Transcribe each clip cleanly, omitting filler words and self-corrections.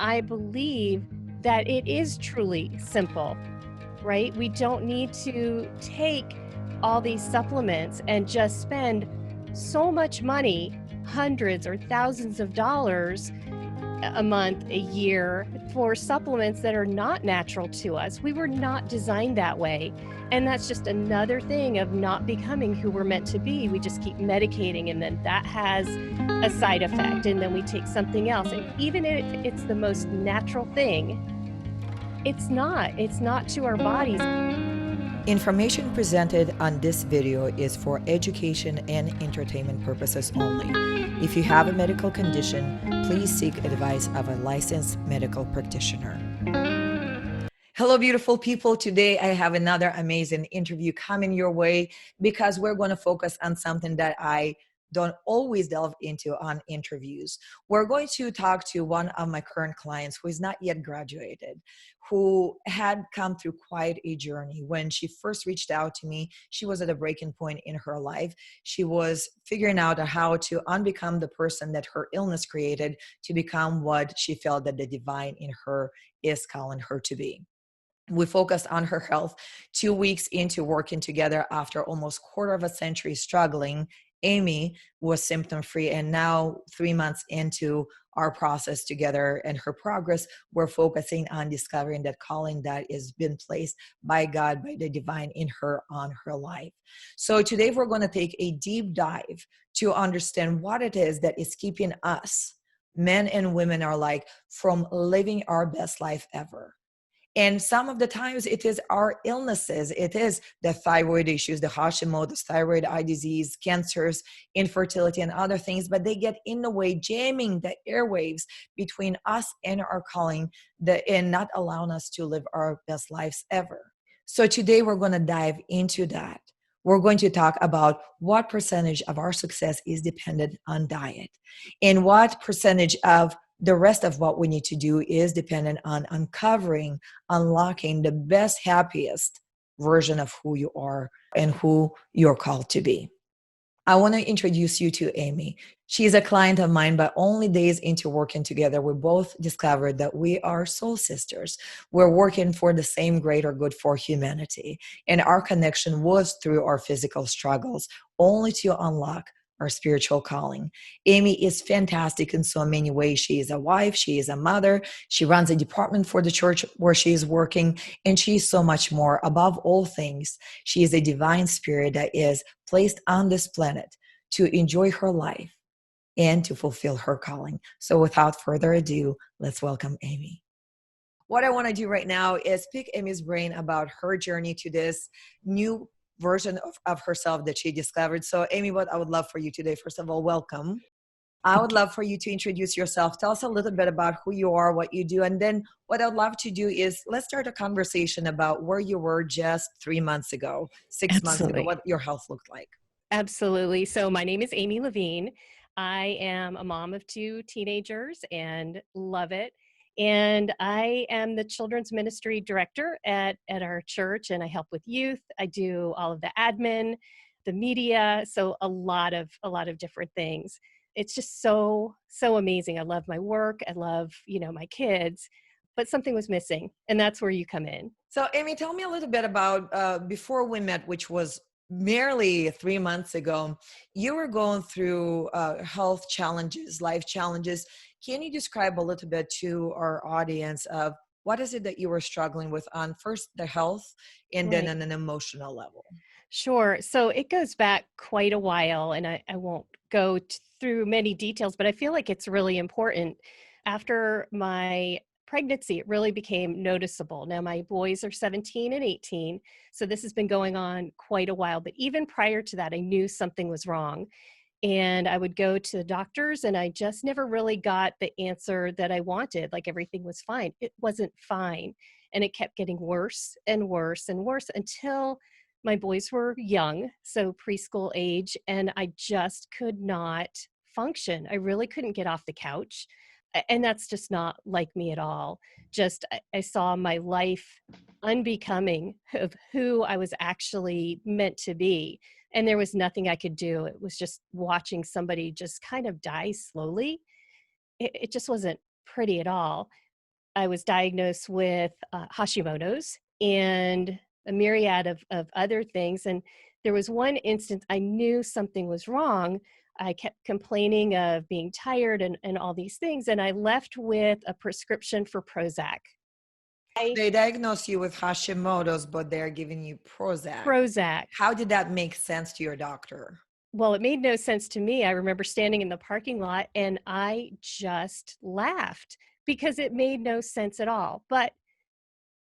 I believe that it is truly simple, right? We don't need to take all these supplements and just spend so much money, hundreds or thousands of dollars a month, a year, for supplements that are not natural to us. We were not designed that way. And that's just another thing of not becoming who we're meant to be. We just keep medicating, and then that has a side effect. And then we take something else. And even if it's the most natural thing, it's not to our bodies. Information presented on this video is for education and entertainment purposes only. If you have a medical condition, please seek advice of a licensed medical practitioner. Hello, beautiful people. Today I have another amazing interview coming your way because we're going to focus on something that I don't always delve into on interviews. We're going to talk to one of my current clients who is not yet graduated, who had come through quite a journey. When she first reached out to me, she was at a breaking point in her life. She was figuring out how to unbecome the person that her illness created to become what she felt that the divine in her is calling her to be. We focused on her health. 2 weeks into working together after almost quarter of a century struggling, Aimee was symptom-free, and now 3 months into our process together and her progress, we're focusing on discovering that calling that has been placed by God, by the divine in her on her life. So today we're going to take a deep dive to understand what it is that is keeping us, men and women are like, from living our best life ever. And some of the times it is our illnesses. It is the thyroid issues, the Hashimoto's, thyroid eye disease, cancers, infertility, and other things, but they get in the way, jamming the airwaves between us and our calling and not allowing us to live our best lives ever. So today we're going to dive into that. We're going to talk about what percentage of our success is dependent on diet and what percentage of the rest of what we need to do is dependent on uncovering, unlocking the best, happiest version of who you are and who you're called to be. I want to introduce you to Aimee. She's a client of mine, but only days into working together, we both discovered that we are soul sisters. We're working for the same greater good for humanity. And our connection was through our physical struggles, only to unlock our spiritual calling. Aimee is fantastic in so many ways. She is a wife, she is a mother, she runs a department for the church where she is working, and she is so much more. Above all things, she is a divine spirit that is placed on this planet to enjoy her life and to fulfill her calling. So without further ado, let's welcome Aimee. What I want to do right now is pick Aimee's brain about her journey to this new version of herself that she discovered. So Aimee, what I would love for you today, first of all, welcome. I would love for you to introduce yourself. Tell us a little bit about who you are, what you do. And then what I'd love to do is let's start a conversation about where you were just 3 months ago, 6 months ago, Absolutely. what your health looked like. Absolutely. So my name is Aimee Levine. I am a mom of 2 teenagers and love it. And I am the children's ministry director at our church, and I help with youth. I do all of the admin, the media, so a lot of different things. It's just so amazing. I love my work. I love, my kids, but something was missing, and that's where you come in. So Aimee, tell me a little bit about before we met, which was merely 3 months ago. You were going through health challenges, life challenges. Can you describe a little bit to our audience of what is it that you were struggling with on first the health and then Right. on an emotional level? Sure. So it goes back quite a while, and I won't go through many details, but I feel like it's really important. After my pregnancy, it really became noticeable. Now, my boys are 17 and 18, so this has been going on quite a while. But even prior to that, I knew something was wrong. And I would go to the doctors, and I just never really got the answer that I wanted. Like everything was fine. It wasn't fine. And it kept getting worse and worse and worse until my boys were young, so preschool age, and I just could not function. I really couldn't get off the couch. And that's just not like me at all. Just, I saw my life unbecoming of who I was actually meant to be. And there was nothing I could do. It was just watching somebody just kind of die slowly. It just wasn't pretty at all. I was diagnosed with Hashimoto's and a myriad of other things. And there was one instance I knew something was wrong. I kept complaining of being tired and all these things. And I left with a prescription for Prozac. They diagnosed you with Hashimoto's, but they're giving you Prozac. Prozac. How did that make sense to your doctor? Well, it made no sense to me. I remember standing in the parking lot and I just laughed because it made no sense at all. But,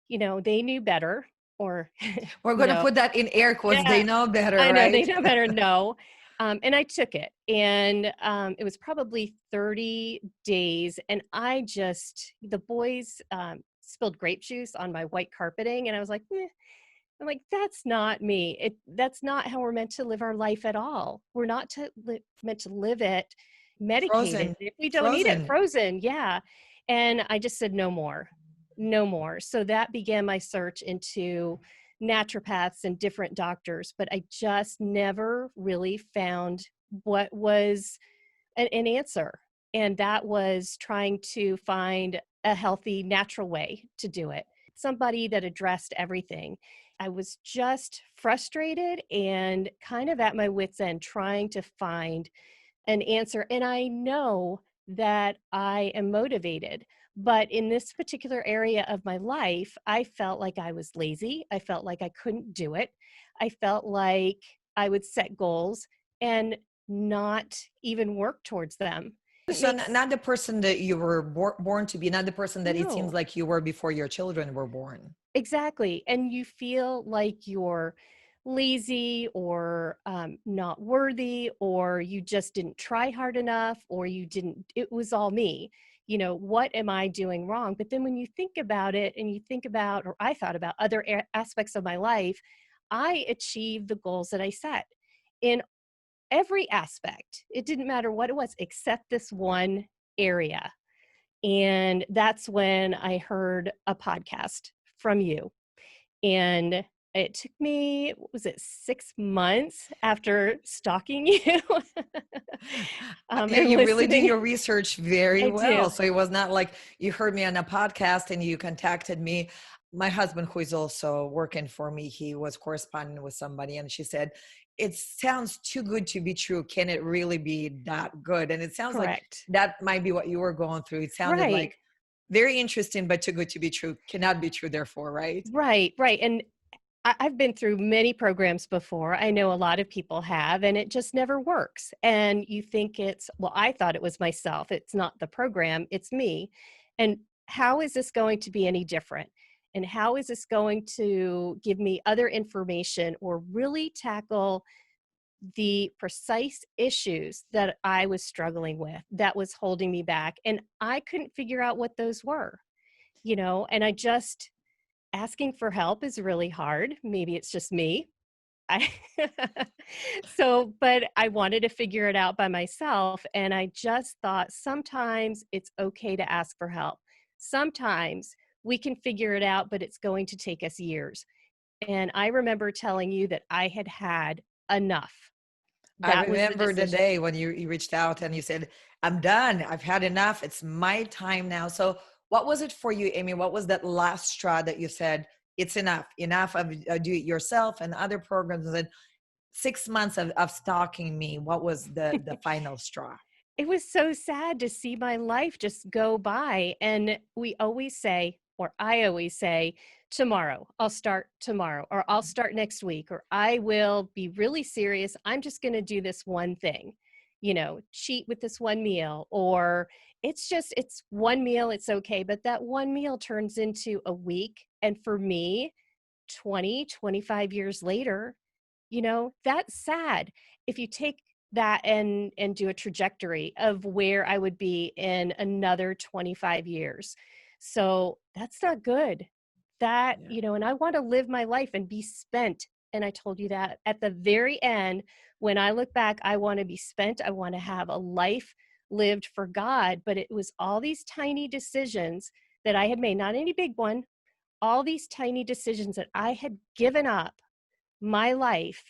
they knew better or, We're going to put that in air quotes. yeah, They know better, I know they right? know better. No. And I took it and it was probably 30 days. And the boys spilled grape juice on my white carpeting. And I was like, I'm like, that's not me. That's not how we're meant to live our life at all. We're not meant to live it medicated. Frozen, If we don't need it, frozen. frozen. Yeah. And I just said, no more, no more. So that began my search into naturopaths and different doctors, but I just never really found what was an answer. And that was trying to find a healthy, natural way to do it. Somebody that addressed everything. I was just frustrated and kind of at my wit's end trying to find an answer. And I know that I am motivated, but in this particular area of my life, I felt like I was lazy. I felt like I couldn't do it. I felt like I would set goals and not even work towards them. It So makes not the person that you were born to be, not the person that it seems no. like you were before your children were born. Exactly. And you feel like you're lazy or not worthy, or you just didn't try hard enough, or it was all me. What am I doing wrong? But then when you think about it and you think about, or I thought about other aspects of my life, I achieved the goals that I set in every aspect. It didn't matter what it was, except this one area. And that's when I heard a podcast from you. And it took me, what was it, 6 months after stalking you Yeah, and you really do listening. your research very I well. do. So it was not like you heard me on a podcast and you contacted me. My husband, who is also working for me, he was corresponding with somebody and she said, it sounds too good to be true. Can it really be that good? And it sounds like Correct. that might be what you were going through. It sounded Right. like very interesting, but too good to be true. Cannot be true, therefore, right? Right. Right. And I've been through many programs before. I know a lot of people have, and it just never works. And you think well, I thought it was myself. It's not the program, it's me. And how is this going to be any different? And how is this going to give me other information or really tackle the precise issues that I was struggling with that was holding me back? And I couldn't figure out what those were, and asking for help is really hard. Maybe it's just me. I but I wanted to figure it out by myself. And I just thought sometimes it's okay to ask for help. Sometimes we can figure it out, but it's going to take us years. And I remember telling you that I had had enough. I That was the remember the decision. day when you reached out and you said, I'm done. I've had enough. It's my time now. So what was it for you, Aimee? What was that last straw that you said, it's enough, enough of do it yourself and other programs? And 6 months of stalking me. What was the final straw? It was so sad to see my life just go by. And we always say, or I always say, tomorrow, I'll start tomorrow, or I'll start next week, or I will be really serious. I'm just going to do this one thing, cheat with this one meal, or it's one meal, it's okay. But that one meal turns into a week. And for me, 25 years later, that's sad. If you take that and do a trajectory of where I would be in another 25 years. So that's not good. Yeah. And I want to live my life and be spent. And I told you that at the very end, when I look back, I want to be spent. I want to have a life lived for God. But it was all these tiny decisions that I had made, not any big one, all these tiny decisions that I had given up my life,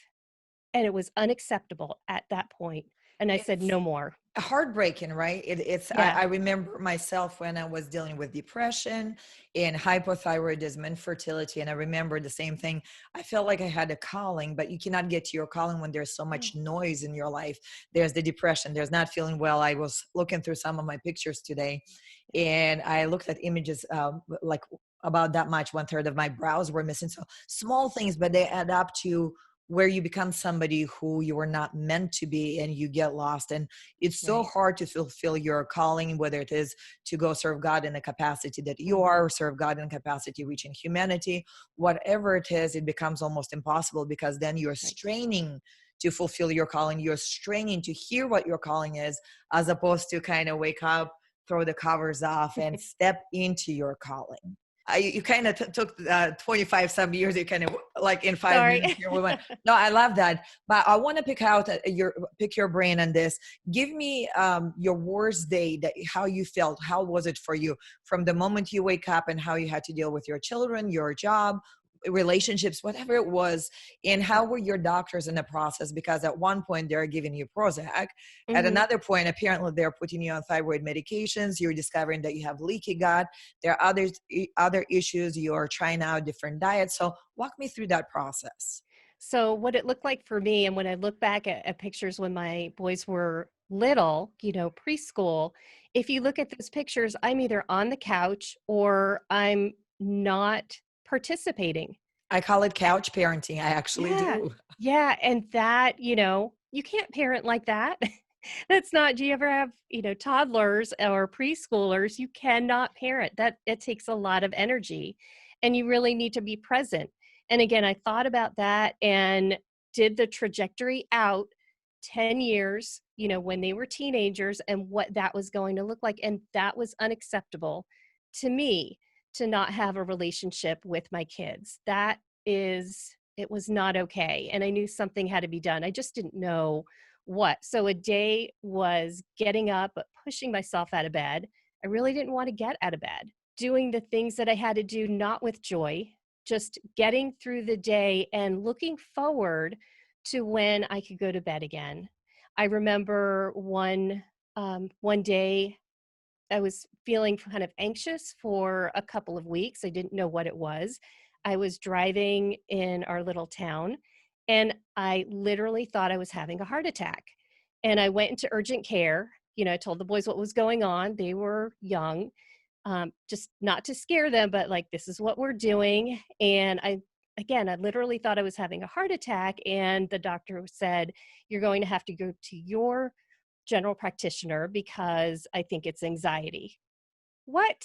and it was unacceptable at that point. And I said, It's no more. heartbreaking, right? Yeah. I remember myself when I was dealing with depression and hypothyroidism, infertility, and I remember the same thing. I felt like I had a calling, but you cannot get to your calling when there's so much No. noise in your life. There's the depression, there's not feeling well. I was looking through some of my pictures today, and I looked at images like about that much, one third of my brows were missing. So small things, but they add up to where you become somebody who you were not meant to be, and you get lost. And it's so Right. hard to fulfill your calling, whether it is to go serve God in the capacity that you Hmm. are, or serve God in capacity reaching humanity, whatever it is, it becomes almost impossible, because then you're Right. straining to fulfill your calling. You're straining to hear what your calling is, as opposed to kind of wake up, throw the covers off, and step into your calling. You kind of took 25 some years, you kind of like in 5 minutes Sorry. here we went. No, I love that, but I want to pick your brain on this. Give me your worst day, that how you felt. How was it for you from the moment you wake up, and how you had to deal with your children, your job, relationships, whatever it was, and how were your doctors in the process? Because at one point they're giving you Prozac, at Hmm. another point apparently they're putting you on thyroid medications, you're discovering that you have leaky gut, there are other issues, you're trying out different diets. So walk me through that process. So what it looked like for me, and when I look back at pictures when my boys were little, preschool, if you look at those pictures, I'm either on the couch or I'm not participating. I call it couch parenting, I actually Yeah. do. Yeah. And that, you can't parent like that. That's not, do you ever have, toddlers or preschoolers? You cannot parent. That it takes a lot of energy and you really need to be present. And again, I thought about that and did the trajectory out 10 years, when they were teenagers and what that was going to look like. And that was unacceptable to me to not have a relationship with my kids. It was not okay. And I knew something had to be done. I just didn't know what. So a day was getting up, pushing myself out of bed. I really didn't want to get out of bed, doing the things that I had to do, not with joy, just getting through the day and looking forward to when I could go to bed again. I remember one day I was feeling kind of anxious for a couple of weeks. I didn't know what it was. I was driving in our little town and I literally thought I was having a heart attack. And I went into urgent care. I told the boys what was going on. They were young, just not to scare them, but like, this is what we're doing. And I literally thought I was having a heart attack. And the doctor said, you're going to have to go to your general practitioner because I think it's anxiety. What?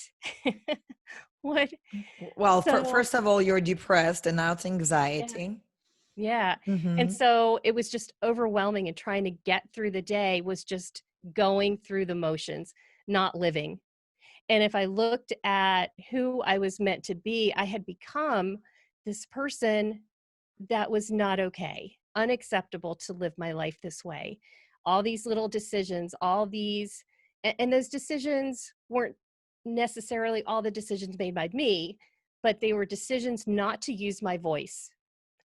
What? Well, So, first of all, you're depressed, and now it's yeah, anxiety. yeah. And Hmm. so it was just overwhelming, and trying to get through the day was just going through the motions, not living. And if I looked at who I was meant to be, I had become this person that was not okay, unacceptable to live my life this way. All these little decisions, and those decisions weren't necessarily all the decisions made by me, but they were decisions not to use my voice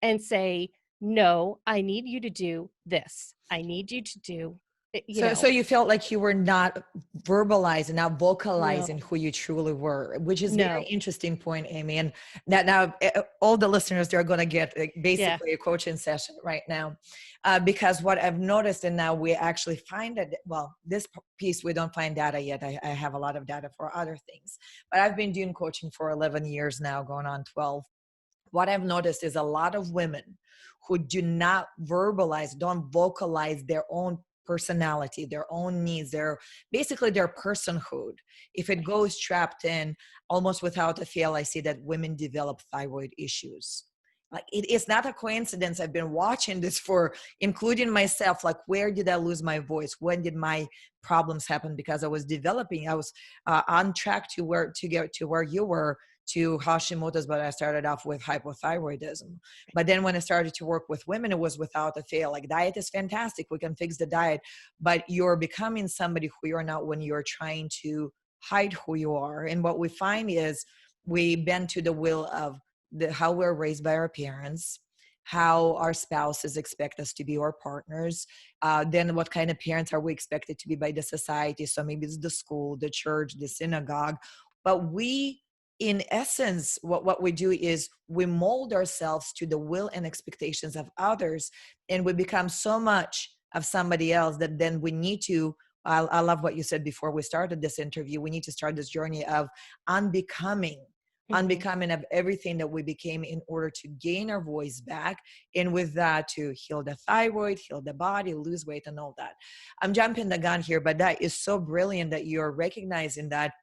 and say, no, I need you to do this. I need you to do, So you felt like you were not verbalizing, not vocalizing no, who you truly were, which is very no. interesting point, Aimee. And that now all the listeners, they're going to get Yeah. basically a coaching session right now, because what I've noticed, and now we actually find that, well, this piece we don't find data yet. I have a lot of data for other things, but I've been doing coaching for 11 years now, going on 12. What I've noticed is a lot of women who do not verbalize, don't vocalize their own personality, their own needs, basically their personhood. If it Right. goes trapped in, almost without a fail, I see that women develop thyroid issues. Like it's not a coincidence. I've been watching this for, including myself, like where did I lose my voice? When did my problems happen? Because I was developing, I was on track to get to where you were, to Hashimoto's, but I started off with hypothyroidism. But then when I started to work with women, it was without a fail. Like diet is fantastic. We can fix the diet, but you're becoming somebody who you're not when you're trying to hide who you are. And what we find is we bend to the will of how we're raised by our parents. how our spouses expect us to be, our partners, then what kind of parents are we expected to be by the society. So maybe it's the school, the church, the synagogue. But we, in essence, what we do is we mold ourselves to the will and expectations of others, and we become so much of somebody else that then we need to, I love what you said before we started this interview, we need to start this journey of unbecoming, Hmm. unbecoming of everything that we became in order to gain our voice back. And with that, to heal the thyroid, heal the body, lose weight, and all that. I'm jumping the gun here, but that is so brilliant that you're recognizing that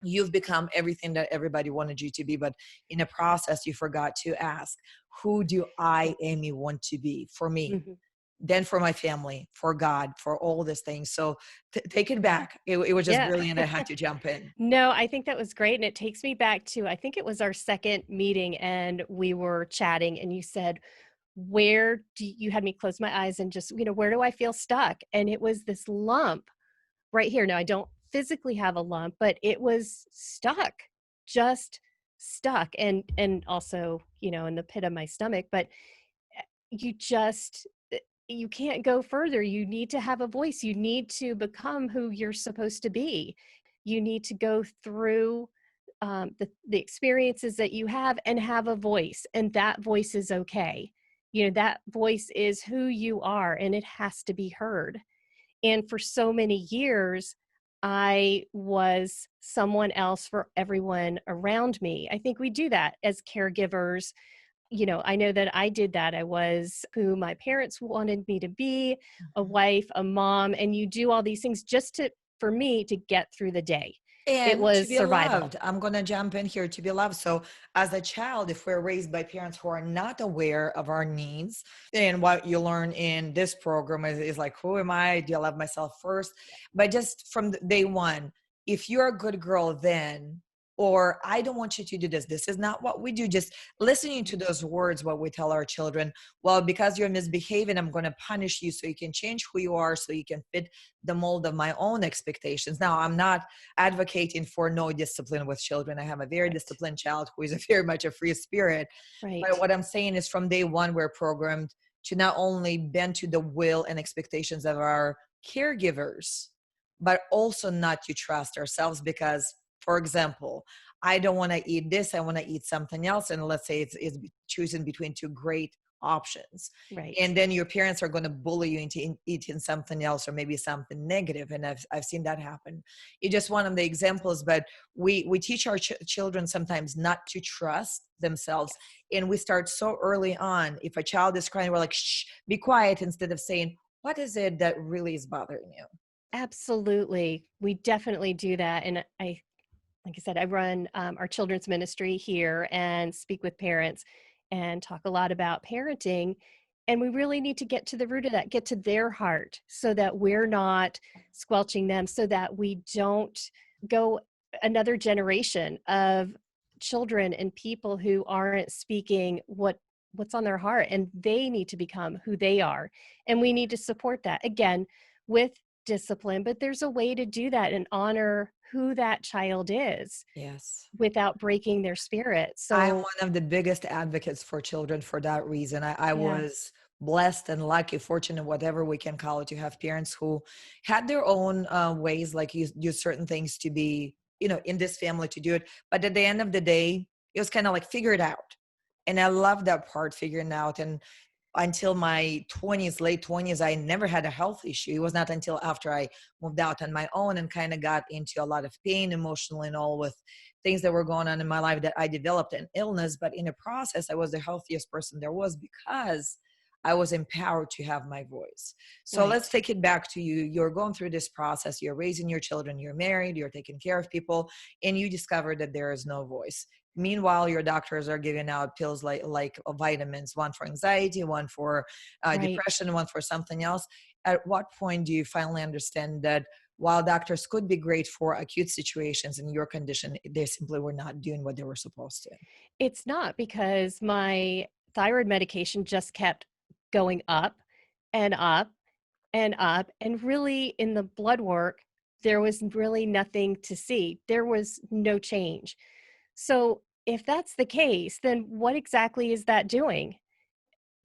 you've become everything that everybody wanted you to be. But in a process, you forgot to ask, who do I, Aimee, want to be for me? Hmm. Then for my family, for God, for all these things. So take it back. It was just Yeah. brilliant. I had to jump in. No, I think that was great. And it takes me back to, I think it was our second meeting and we were chatting and you said, where do you had me close my eyes and just, where do I feel stuck? And it was this lump right here. Now I don't physically have a lump, but it was stuck, just stuck. And also, in the pit of my stomach, but you just, you can't go further. You need to have a voice. You need to become who you're supposed to be. You need to go through the experiences that you have and have a voice, and that voice is okay. That voice is who you are, and it has to be heard. And for so many years, I was someone else for everyone around me. I think we do that as caregivers. I know that I did that. I was who my parents wanted me to be, a Mhm. wife, a mom, and you do all these things just for me to get through the day. It And to was be survival. loved, I'm going to jump in here, to be loved. So, as a child, if we're raised by parents who are not aware of our needs, and what you learn in this program is like, who am I? Do I love myself first? But just from day one, if you're a good girl, then, or I don't want you to do this, this is not what we do. Just listening to those words, what we tell our children, well, because you're misbehaving, I'm going to punish you so you can change who you are, so you can fit the mold of my own expectations. Now, I'm not advocating for no discipline with children. I have a very Right. disciplined child who is very much a free spirit. But Right. what I'm saying is, from day one, we're programmed to not only bend to the will and expectations of our caregivers, but also not to trust ourselves. Because, for example, I don't want to eat this, I want to eat something else. And let's say it's choosing between two great options. Right. And then your parents are going to bully you into eating something else, or maybe something negative. And I've seen that happen. It's just one of the examples. But we teach our children sometimes not to trust themselves. Yes. And we start so early on. If a child is crying, we're like, shh, be quiet, instead of saying, what is it that really is bothering you? Absolutely. We definitely do that. And like I said, I run our children's ministry here and speak with parents and talk a lot about parenting. And we really need to get to the root of that, get to their heart so that we're not squelching them, so that we don't go another generation of children and people who aren't speaking what's on their heart, and they need to become who they are. And we need to support that again with discipline, but there's a way to do that and honor who that child is Yes. without breaking their spirit. I'm So, one of the biggest advocates for children for that reason. I yeah, was blessed and lucky, fortunate, whatever we can call it, to have parents who had their own ways, like you do certain things to be, in this family to do it. But at the end of the day, it was kind of like figure it out. And I love that part, figuring out. And until my 20s, late 20s, I never had a health issue. It was not until after I moved out on my own and kind of got into a lot of pain, emotionally and all, with things that were going on in my life, that I developed an illness. But in the process, I was the healthiest person there was, because I was empowered to have my voice. So let's right. take it back to you. You're going through this process, you're raising your children, you're married, you're taking care of people, and you discover that there is no voice. Meanwhile, your doctors are giving out pills like vitamins, one for anxiety, one for Right. depression, one for something else. At what point do you finally understand that while doctors could be great for acute situations in your condition, they simply were not doing what they were supposed to? It's not, because my thyroid medication just kept going up and up and up. And really, in the blood work, there was really nothing to see. There was no change. So, if that's the case, then what exactly is that doing?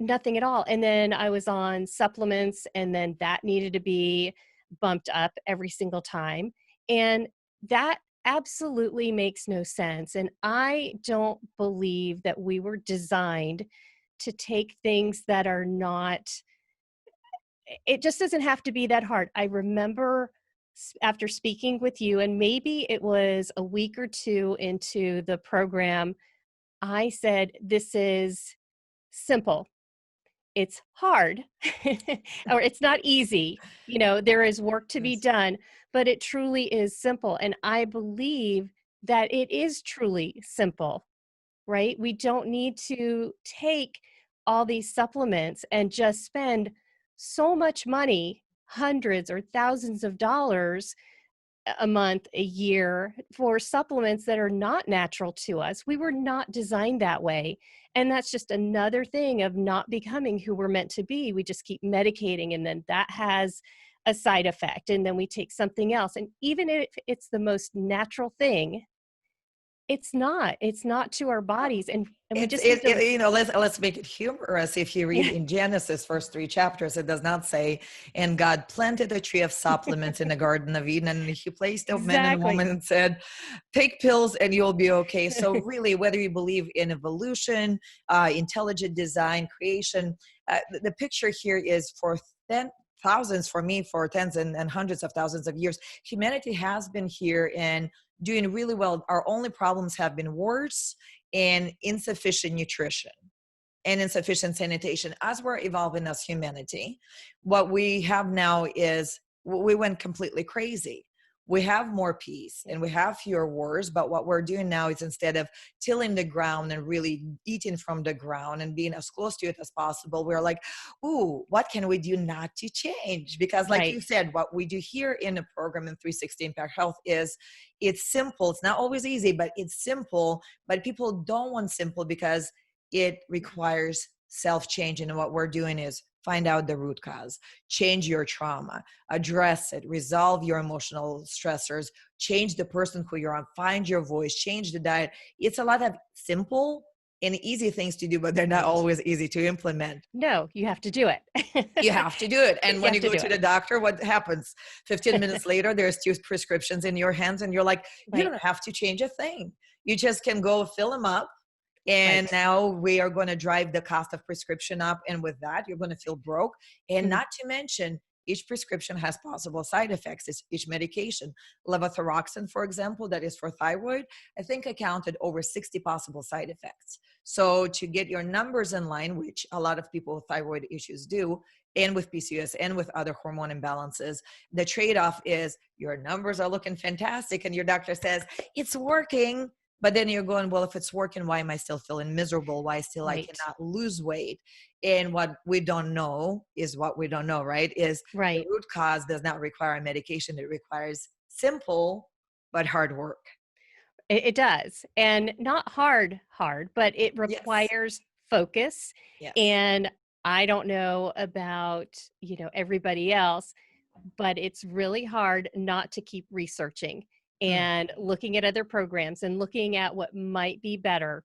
nothing at all. And then I was on supplements, and then that needed to be bumped up every single time. And that absolutely makes no sense. And I don't believe that we were designed to take things that are not, it just doesn't have to be that hard. I remember after speaking with you, and maybe it was a week or two into the program, I said, this is simple. It's hard or it's not easy. There is work to be Yes. done, but it truly is simple. And I believe that it is truly simple, right? We don't need to take all these supplements and just spend so much money, hundreds or thousands of dollars a month, a year for supplements that are not natural to us. We were not designed that way. And that's just another thing of not becoming who we're meant to be. We just keep medicating, and then that has a side effect. And then we take something else. And even if it's the most natural thing, it's not to our bodies. And we It's just need to, let's make it humorous. If you read yeah, in Genesis first 3 chapters, it does not say, and God planted a tree of supplements in the Garden of Eden, and he placed a man and exactly. woman and said, take pills and you'll be okay. So really, whether you believe in evolution, intelligent design, creation, the picture here is for thousands, for me, for tens and hundreds of thousands of years, humanity has been here and doing really well. Our only problems have been wars and insufficient nutrition and insufficient sanitation. As we're evolving as humanity, what we have now is we went completely crazy. We have more peace and we have fewer wars, but what we're doing now is, instead of tilling the ground and really eating from the ground and being as close to it as possible, we're like, ooh, what can we do not to change? Because like you Right. said, what we do here in the program in 360 Impact Health is, it's simple. It's not always easy, but it's simple. But people don't want simple because it requires self-change. And what we're doing is find out the root cause, change your trauma, address it, resolve your emotional stressors, change the person who you're on, find your voice, change the diet. It's a lot of simple and easy things to do, but they're not Right. always easy to implement. No, you have to do You it. have to do it. And You when have you to go do to the doctor, what happens? 15 minutes later, there's 2 prescriptions in your hands, and you're like, you Right. don't have to change a thing. You just can go fill them up. And Right. now we are going to drive the cost of prescription up. And with that, you're going to feel broke. And Mm. not to mention, each prescription has possible side effects. It's each medication. Levothyroxine, for example, that is for thyroid, I think I counted over 60 possible side effects. So to get your numbers in line, which a lot of people with thyroid issues do, and with PCOS and with other hormone imbalances, the trade-off is your numbers are looking fantastic and your doctor says it's working. But then you're going, well, if it's working, why am I still feeling miserable? Why still I Right. cannot lose weight? And what we don't know is what we don't know, right? Is the Right. root cause does not require medication. It requires simple but hard work. It does. And not hard, but it Yes. requires focus. Yes. And I don't know about, everybody else, but it's really hard not to keep researching Mm. and looking at other programs and looking at what might be better.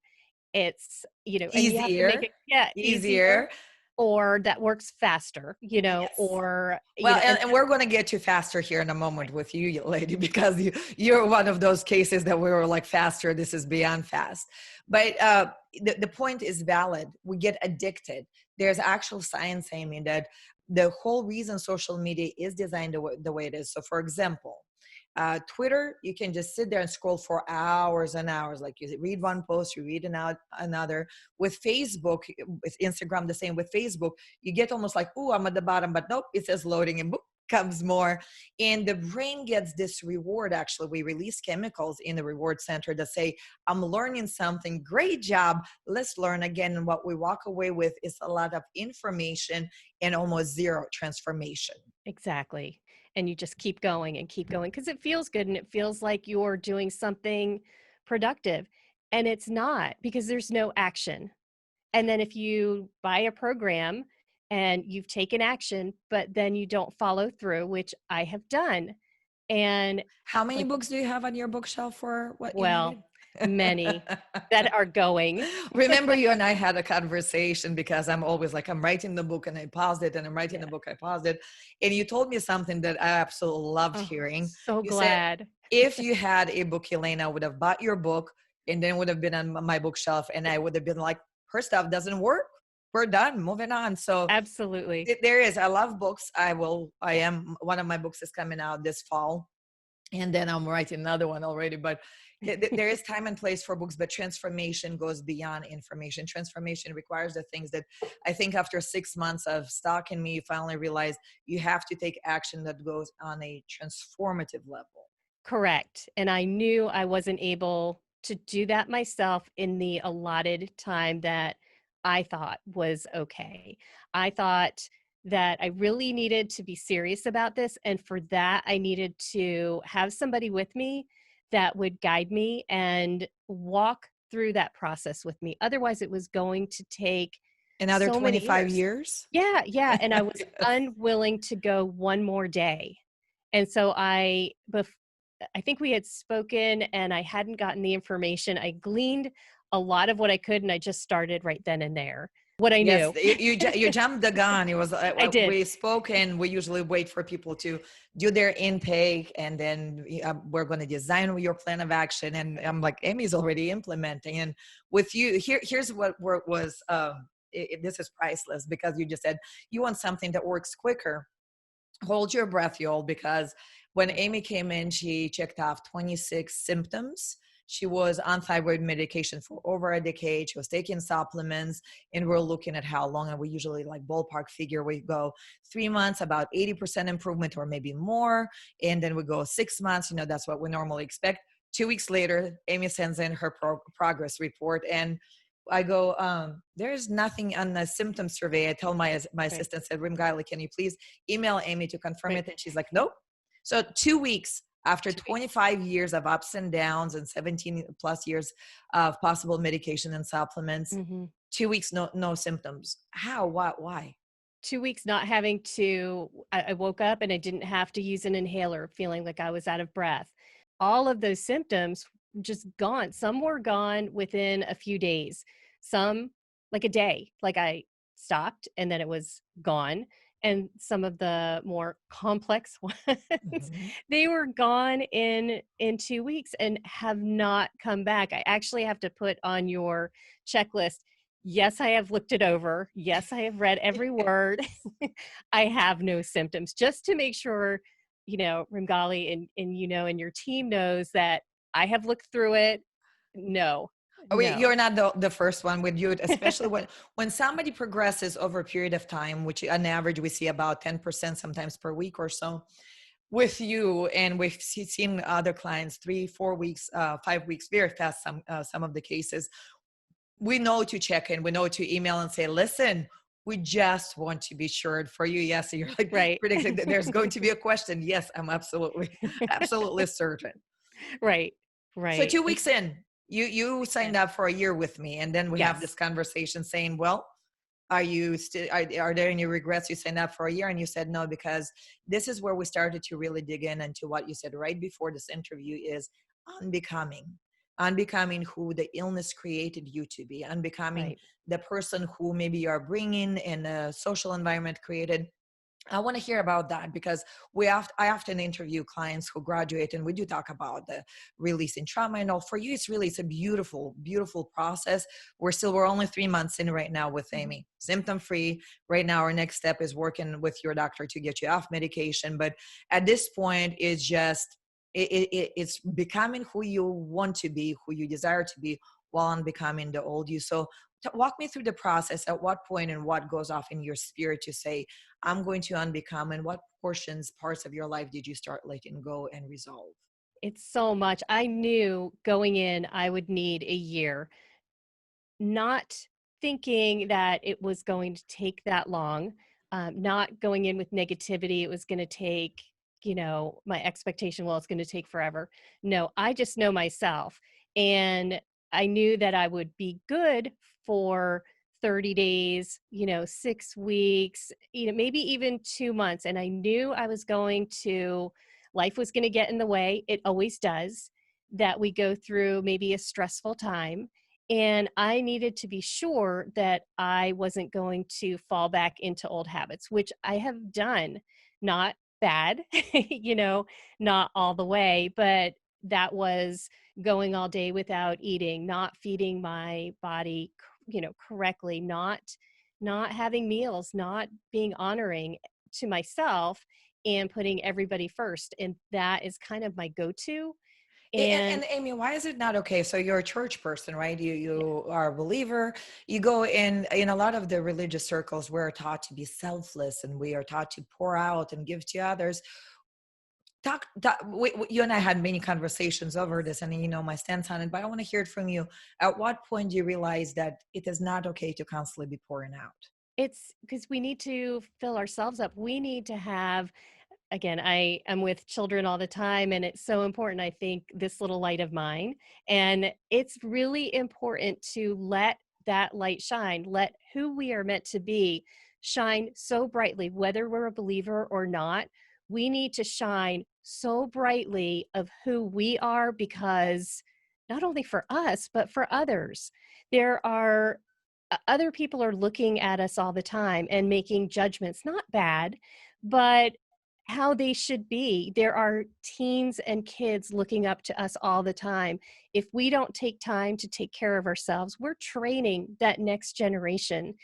It's, and you have to make Easier. it, yeah, easier, Easier. or that works faster, Yes. or, Well, and and we're going to get to faster here in a moment with you, lady, because you're one of those cases that we were like, faster. This is beyond fast. But the point is valid. We get addicted. There's actual science, Amy, that the whole reason social media is designed the way it is. So, for example, Twitter, you can just sit there and scroll for hours and hours. Like, you read one post, you read another. With Facebook, with Instagram, the same. With Facebook, you get almost like, oh, I'm at the bottom, but nope, it says loading, and boop, comes more. And the brain gets this reward. Actually, we release chemicals in the reward center that say, I'm learning something, great job, let's learn again. And what we walk away with is a lot of information and almost zero transformation. exactly. And you just keep going and keep going because it feels good and it feels like you're doing something productive. And it's not, because there's no action. And then if you buy a program and you've taken action, but then you don't follow through, which I have done. And How many like, books do you have on your bookshelf for what you well, needed? many that are going. Remember, you and I had a conversation because I'm always like, I'm writing the book and I paused it, and I'm writing the Yeah. book, I paused it. And you told me something that I absolutely loved Oh, hearing. so You said, glad. if you had a book, Elena, I would have bought your book and then would have been on my bookshelf. And I would have been like, her stuff doesn't work. We're done, moving on. So Absolutely. there is, I love books. I am, one of my books is coming out this fall, and then I'm writing another one already. But there is time and place for books, but transformation goes beyond information. Transformation requires the things that I think after 6 months of stalking me, you finally realize you have to take action that goes on a transformative level. Correct. And I knew I wasn't able to do that myself in the allotted time that I thought was okay. I thought that I really needed to be serious about this. And for that, I needed to have somebody with me that would guide me and walk through that process with me. Otherwise, it was going to take Another so many 25 years. years. Yeah, yeah. And I was Yes. unwilling to go one more day. And so I think we had spoken and I hadn't gotten the information. I gleaned a lot of what I could and I just started right then and there. What I Yes, knew. you jumped the gun. It was I did. we spoke, and we usually wait for people to do their intake, and then we're going to design your plan of action. And I'm like, Amy's already implementing. And with you, here's what was this is priceless, because you just said you want something that works quicker. Hold your breath, y'all, because when Aimee came in, she checked off 26 symptoms. She was on thyroid medication for over a decade. She was taking supplements, and we're looking at how long. And we usually, like, ballpark figure, we go 3 months, about 80% improvement or maybe more. And then we go 6 months, that's what we normally expect. 2 weeks later, Aimee sends in her progress report. And I go, there's nothing on the symptom survey. I tell my Right. assistant, said, Rimgaili, can you please email Aimee to confirm Right. it? And she's like, nope. So 2 weeks after 2 weeks. 25 years of ups and downs and 17 plus years of possible medication and supplements, Hmm. 2 weeks, no symptoms. How? What? Why? 2 weeks not having to, I woke up and I didn't have to use an inhaler, feeling like I was out of breath. All of those symptoms just gone. Some were gone within a few days, some like a day, like I stopped and then it was gone. And some of the more complex ones, Mhm. they were gone in 2 weeks and have not come back. I actually have to put on your checklist. Yes, I have looked it over. Yes, I have read every word. I have no symptoms, just to make sure, Rimgali and your team knows that I have looked through it. No, Oh, wait, you're no. not the first one with you, especially when somebody progresses over a period of time, which on average we see about 10% sometimes per week or so. With you, and we've seen other clients 3 4 weeks, 5 weeks, very fast, some of the cases. We know to check in, we know to email and say, listen, we just want to be sure for you. Yes, you're like Right. predicting that there's going to be a question. Yes, I'm absolutely absolutely certain. Right. So Right. 2 weeks in, you 2 weeks signed in. up for a year with me, and then we have this Yes. conversation saying, well, are you still, are there any regrets? You signed up for a year, and you said no, because this is where we started to really dig in into what you said right before this interview is unbecoming. Unbecoming who the illness created you to be, unbecoming Right. the person who maybe you are bringing in a social environment created. I want to hear about that, because I often interview clients who graduate, and we do talk about the releasing trauma and all. For you, it's a beautiful, beautiful process. We're only 3 months in right now with Mhm. Aimee, symptom free. Right now, our next step is working with your doctor to get you off medication. But at this point, it's just it's becoming who you want to be, who you desire to be, while unbecoming the old you. So walk me through the process. At what point and what goes off in your spirit to say, I'm going to unbecome, and what parts of your life did you start letting go and resolve? It's so much. I knew going in I would need a year, not thinking that it was going to take that long, not going in with negativity. It was going to take, my expectation, well, it's going to take forever. No, I just know myself. And I knew that I would be good for 30 days, 6 weeks, maybe even 2 months. And I knew I was life was going to get in the way. It always does. that we go through maybe a stressful time. And I needed to be sure that I wasn't going to fall back into old habits, which I have done. Not bad, not all the way, but that was going all day without eating, not feeding my body, correctly, not having meals, not being honoring to myself and putting everybody first. And that is kind of my go-to. And And Amy, why is it not okay? So you're a church person, right? You are a believer. You go in a lot of the religious circles, we're taught to be selfless and we are taught to pour out and give to others. You and I had many conversations over this, and you know my stance on it. But I want to hear it from you. At what point do you realize that it is not okay to constantly be pouring out? it's because we need to fill ourselves up. We need to have, again, I am with children all the time, and it's so important, I think, this little light of mine. And it's really important to let that light shine, let who we are meant to be shine so brightly, whether we're a believer or not. We need to shine so brightly of who we are, because not only for us, but for others. There are other people are looking at us all the time and making judgments, not bad, but how they should be. There are teens and kids looking up to us all the time. If we don't take time to take care of ourselves, we're training that next generation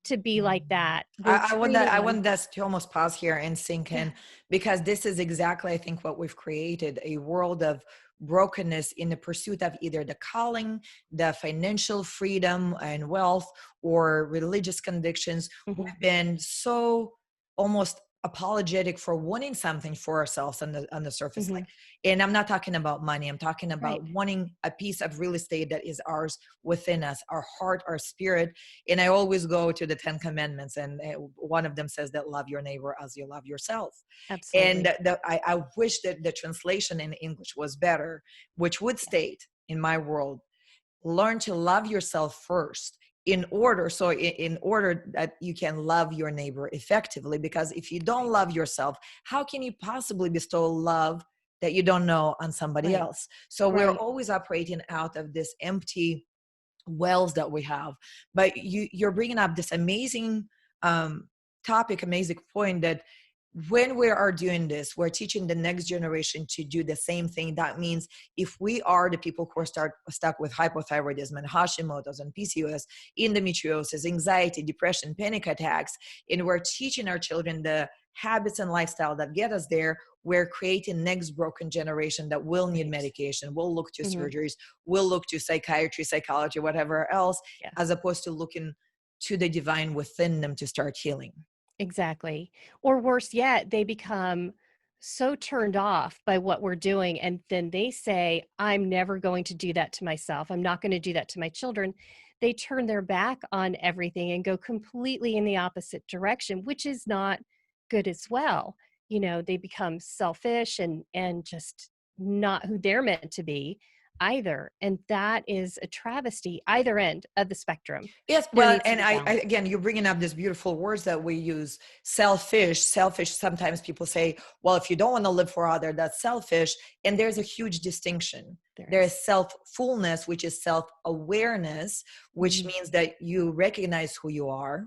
to be like Mhm. that. We're I training them. want us to almost pause here and sink Yeah. in, because this is exactly, I think, what we've created, a world of brokenness in the pursuit of either the calling, the financial freedom and wealth, or religious convictions. Mhm. We've been so almost apologetic for wanting something for ourselves on the surface. Like, Mhm. and I'm not talking about money, I'm talking Right. about wanting a piece of real estate that is ours, within us, our heart, our spirit. And I always go to the 10 commandments, and one of them says that love your neighbor as you love yourself. And Absolutely. I wish that the translation in English was better, which would Yeah. state, in my world, learn to love yourself first, in order, in order that you can love your neighbor effectively. Because if you don't Right. love yourself, how can you possibly bestow love that you don't know on somebody Right. else? So we're Right. always operating out of this empty wells that we have. But you're bringing up this amazing um, topic, amazing point, that when we are doing this, we're teaching the next generation to do the same thing. That means if we are the people who are stuck with hypothyroidism and Hashimoto's and PCOS, endometriosis, anxiety, depression, panic attacks, and we're teaching our children the habits and lifestyle that get us there, we're creating next broken generation that will need Right. medication, will look to Mhm. surgeries, will look to psychiatry, psychology, whatever else, Yeah. as opposed to looking to the divine within them to start healing. Exactly. Or worse yet, they become so turned off by what we're doing. And then they say, I'm never going to do that to myself. I'm not going to do that to my children. They turn their back on everything and go completely in the opposite direction, which is not good as well. They become selfish and just not who they're meant to be either. And that is a travesty, either end of the spectrum. Yes, There well, needs to and be I balance. again, you're bringing up these beautiful words that we use. Selfish, selfish. Sometimes people say, "Well, if you don't want to live for other, that's selfish." And there's a huge distinction. There There is is. self-fullness, which is self-awareness, which Mhm. means that you recognize who you are,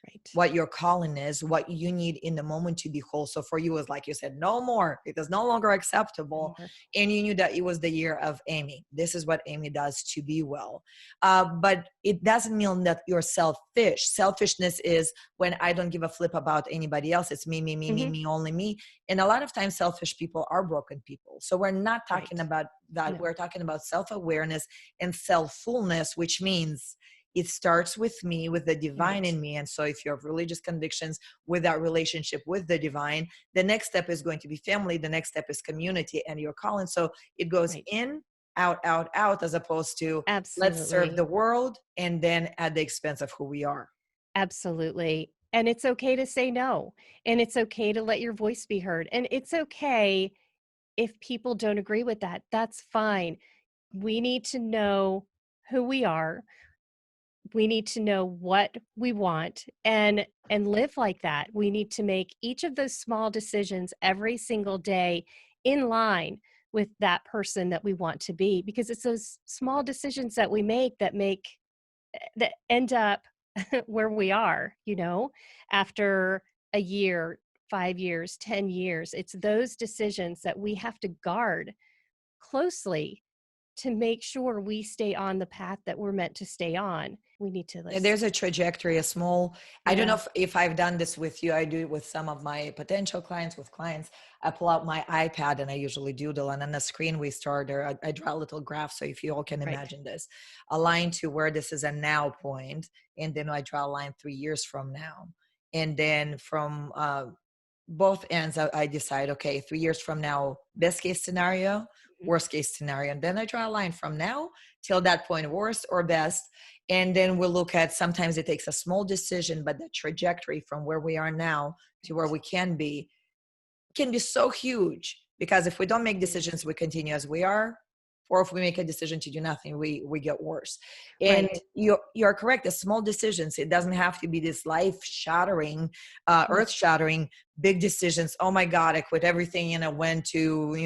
Right. what your calling is, what you need in the moment to be whole. So for you, it's like you said, no more. It is no longer acceptable. More. And you knew that it was the year of Aimee. This is what Aimee does to be well. But it doesn't mean that you're selfish. Selfishness is when I don't give a flip about anybody else. It's me, me, me, me, Mhm. me, only me. And a lot of times selfish people are broken people. So we're not talking Right. about that. No. We're talking about self-awareness and self-fullness, which means it starts with me, with the divine Right. in me. And so if you have religious convictions, with that relationship with the divine, the next step is going to be family, the next step is community and your calling. So it goes Right. in, out, out, out, as opposed to let's serve Absolutely. the world and then at the expense of who we are. Absolutely. And it's okay to say no. And it's okay to let your voice be heard. And it's okay if people don't agree with that. That's fine. We need to know who we are. We need to know what we want and live like that. We need to make each of those small decisions every single day in line with that person that we want to be, because it's those small decisions that we make that end up where we are, after a year, 5 years, 10 years. It's those decisions that we have to guard closely to make sure we stay on the path that we're meant to stay on. We need to Yeah, list. there's a trajectory, a small, I don't know Yeah, if I've done this with you. I do it with some of my potential clients, with clients. I pull out my iPad and I usually doodle. And on the screen we start there, I draw a little graph. So if you all can right. imagine this, a line to where this is a now point, and then I draw a line 3 years from now. And then from both ends, I decide, okay, 3 years from now, best case scenario, Mhm. worst case scenario. And then I draw a line from now till that point, worst or best. And then we'll look at, sometimes it takes a small decision, but the trajectory from where we are now to where Right. we can be so huge, because if we don't make Mhm. decisions, we continue as we are, or if we make a decision to do nothing, we get worse. And Right. you're correct, the small decisions, it doesn't have to be this life shattering, Mhm. earth shattering big decisions. Oh my god, I quit everything and I went to,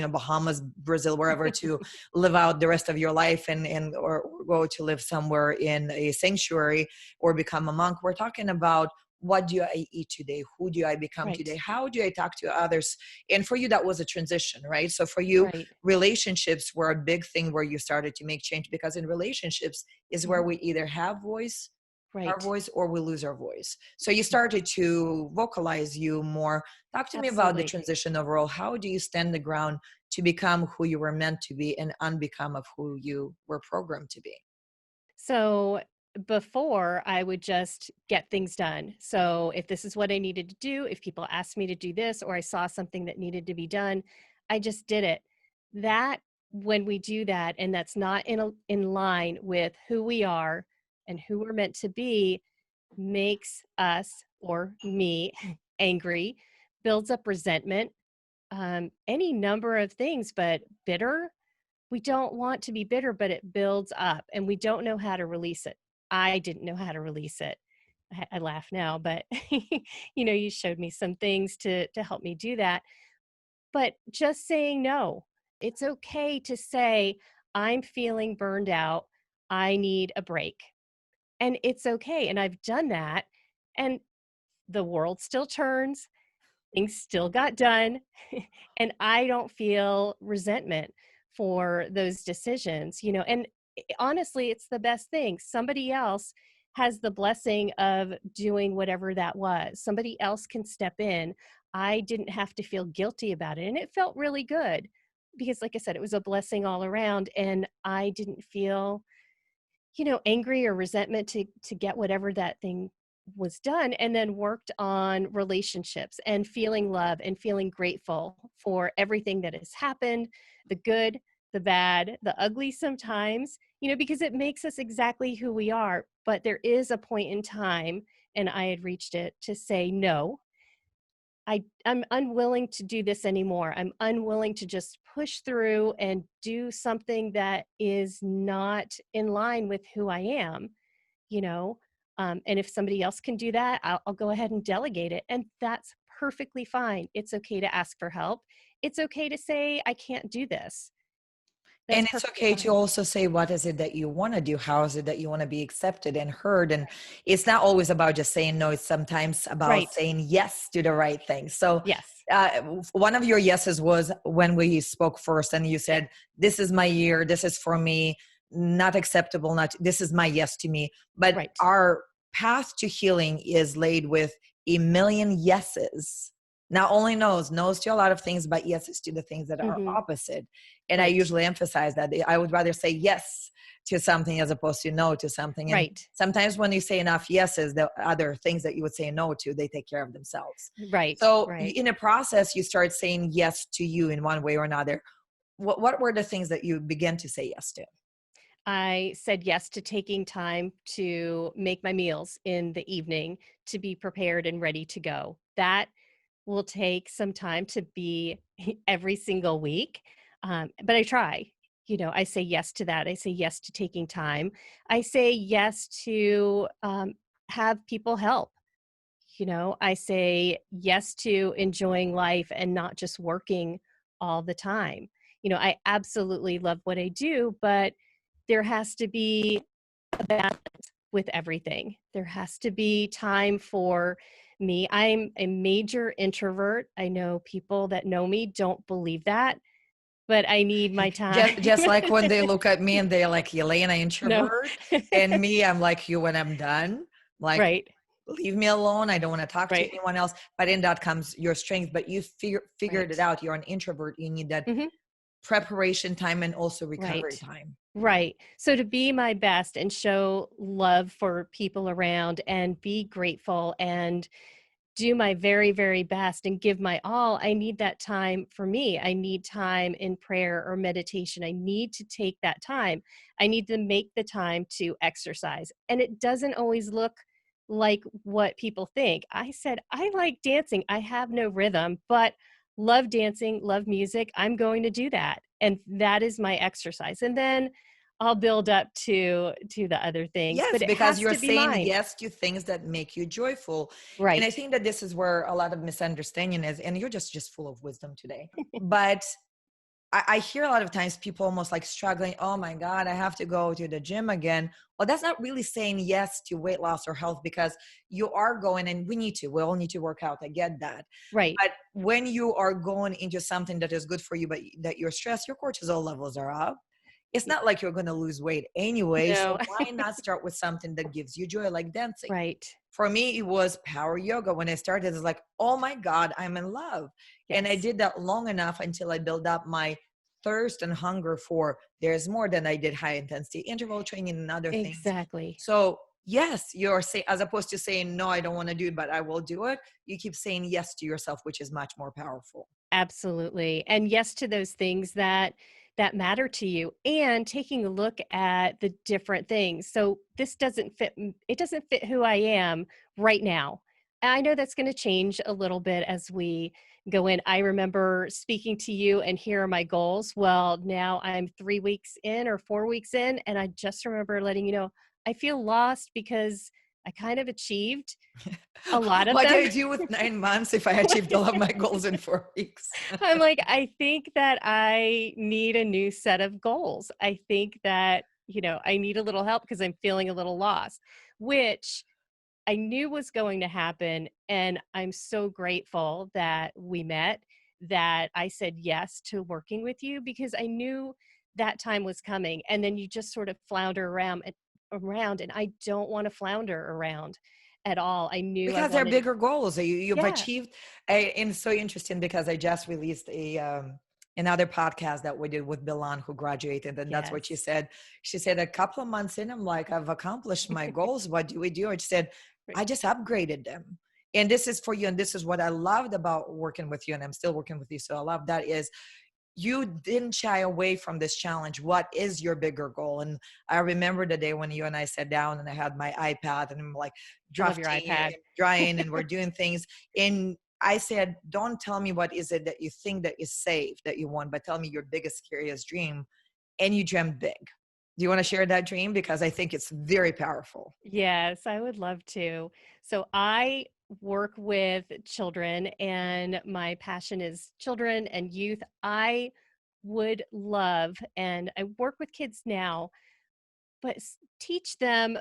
Bahamas, Brazil, wherever, to live out the rest of your life, or go to live somewhere in a sanctuary, or become a monk. We're talking about, what do I eat today? Who do I become Right. today? How do I talk to others? And for you, that was a transition, right? So for you, Right. relationships were a big thing where you started to make change, because in relationships is where Mhm. we either have our Right. voice, or we lose our voice. So you started to vocalize you more. Talk to me about the Absolutely. transition overall. How do you stand the ground to become who you were meant to be, and unbecome of who you were programmed to be? So before, I would just get things done. So if this is what I needed to do, if people asked me to do this, or I saw something that needed to be done, I just did it. That When we do that, and that's not in line with who we are and who we're meant to be, makes us, or me, angry, builds up resentment, any number of things, but bitter. We don't want to be bitter, but it builds up and we don't know how to release it. I didn't know how to release it. I laugh now, but you showed me some things to help me do that. But just saying no. It's okay to say, I'm feeling burned out. I need a break. And it's okay. And I've done that. And the world still turns, things still got done, and I don't feel resentment for those decisions, and honestly, it's the best thing. Somebody else has the blessing of doing whatever that was. Somebody else can step in. I didn't have to feel guilty about it, and it felt really good because, like I said, it was a blessing all around, and I didn't feel angry or resentment to get whatever that thing was done, and then worked on relationships and feeling love and feeling grateful for everything that has happened, the good, the bad, the ugly sometimes, because it makes us exactly who we are. But there is a point in time, and I had reached it, to say no. I'm unwilling to do this anymore. I'm unwilling to just push through and do something that is not in line with who I am, you know? And if somebody else can do that, I'll go ahead and delegate it. And that's perfectly fine. It's okay to ask for help. It's okay to say, I can't do this. That's And it's perfectly okay to fine. also say, what is it that you want to do? How is it that you want to be accepted and heard? And it's not always about just saying no, it's sometimes about Right. saying yes to the right thing. So, Yes. one of your yeses was when we spoke first, and you Yeah. said, this is my year, this is for me, not acceptable, not, this is my yes to me. But Right. our path to healing is laid with a million yeses. Not only no's to a lot of things, but yeses to the things that are Hmm. opposite. And I Right. usually emphasize that I would rather say yes to something as opposed to no to something. And Right. sometimes when you say enough yeses, the other things that you would say no to, they take care of themselves. Right. So Right. in a process, you start saying yes to you in one way or another. What were the things that you began to say yes to? I said yes to taking time to make my meals in the evening to be prepared and ready to go. That will take some time to be every single week. But I try. I say yes to that. I say yes to taking time. I say yes to have people help. I say yes to enjoying life and not just working all the time. I absolutely love what I do, but there has to be a balance with everything. There has to be time for me. I'm a major introvert. I know people that know me don't believe that, but I need my time. Just like when they look at me and they're like, Elena, No. introvert, and me, I'm like you when I'm done. Like, Right, leave me alone. I don't want to talk to right, anyone else. But in that comes your strength. But you figured it right. out. You're an introvert. You need that Mhm. preparation time and also recovery Right. time. Right. So to be my best and show love for people around and be grateful and do my very, very best and give my all, I need that time for me. I need time in prayer or meditation. I need to take that time. I need to make the time to exercise. And it doesn't always look like what people think. I said, I like dancing. I have no rhythm, but love dancing, love music. I'm going to do that. And that is my exercise. And then I'll build up to the other things, but Yes, it because has you're to be saying mine. yes to things that make you joyful. And I Right. think that this is where a lot of misunderstanding is, and you're just full of wisdom today. But I hear a lot of times people almost like struggling, oh my God, I have to go to the gym again. Well, that's not really saying yes to weight loss or health, because you are going, and we all need to work out. I get that. Right. But when you are going into something that is good for you, but that you're stressed, your cortisol levels are up. It's Yeah. not like you're going to lose weight anyway. No. So why not start with something that gives you joy, like dancing? Right. For me, it was power yoga. When I started, it's like, oh my God, I'm in love. And I Yes. did that long enough until I built up my thirst and hunger for there's more. Than I did high intensity interval training and other things. Exactly. So yes, you're saying, as opposed to saying, no, I don't want to do it, but I will do it. You keep saying yes to yourself, which is much more powerful. Absolutely. And yes to those things that matter to you and taking a look at the different things. So this doesn't fit it doesn't fit who I am right now. And I know that's going to change a little bit as we go in. I remember speaking to you and here are my goals. Well, now I'm 3 weeks in or 4 weeks in and I just remember letting you know I feel lost because I kind of achieved a lot of What do them. I do with 9 months if I achieved all of my goals in 4 weeks? I'm like, I think that I need a new set of goals. I think that, I need a little help because I'm feeling a little lost, which I knew was going to happen. And I'm so grateful that we met, that I said yes to working with you because I knew that time was coming. And then you just sort of flounder around, and I don't want to flounder around at all. I knew I Because they're wanted, bigger goals. You've yeah, achieved. And it's so interesting because I just released another podcast that we did with Bilan, who graduated, and that's what she yes, said. She said a couple of months in, I'm like, I've accomplished my goals. What do we do? And she said, right, I just upgraded them. And this is for you. And this is what I loved about working with you. And I'm still working with you. So I love that is you didn't shy away from this challenge. What is your bigger goal? And I remember the day when you and I sat down and I had my iPad and I'm like I love your drafting iPad. and drawing and we're doing things. And I said, don't tell me what is it that you think that is safe that you want, but tell me your biggest, scariest dream. And you dreamt big. Do you want to share that dream? Because I think it's very powerful. Yes, I would love to. So I work with children and my passion is children and youth. I would love, and I work with kids now, but teach them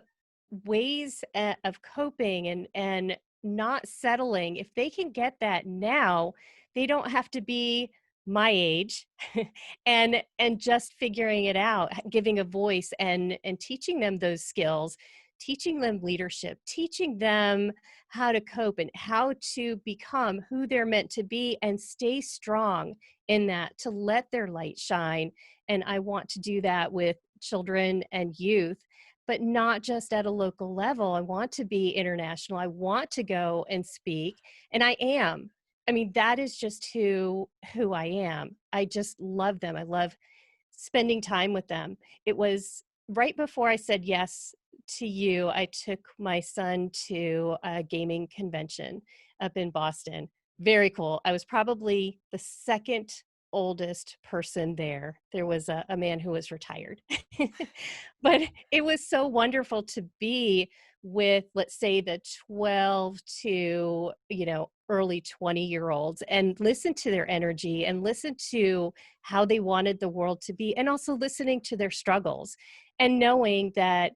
ways of coping and not settling. If they can get that now, they don't have to be my age and just figuring it out, giving a voice and teaching them those skills, teaching them leadership, teaching them how to cope and how to become who they're meant to be and stay strong in that, to let their light shine. And I want to do that with children and youth, but not just at a local level. I want to be international. I want to go and speak, and I am. I mean, that is just who I am. I just love them. I love spending time with them. It was right before I said yes to you, I took my son to a gaming convention up in Boston. Very cool. I was probably the second oldest person there. There was a man who was retired. But it was so wonderful to be with, let's say, the 12 to, early 20-year-olds, and listen to their energy and listen to how they wanted the world to be, and also listening to their struggles and knowing that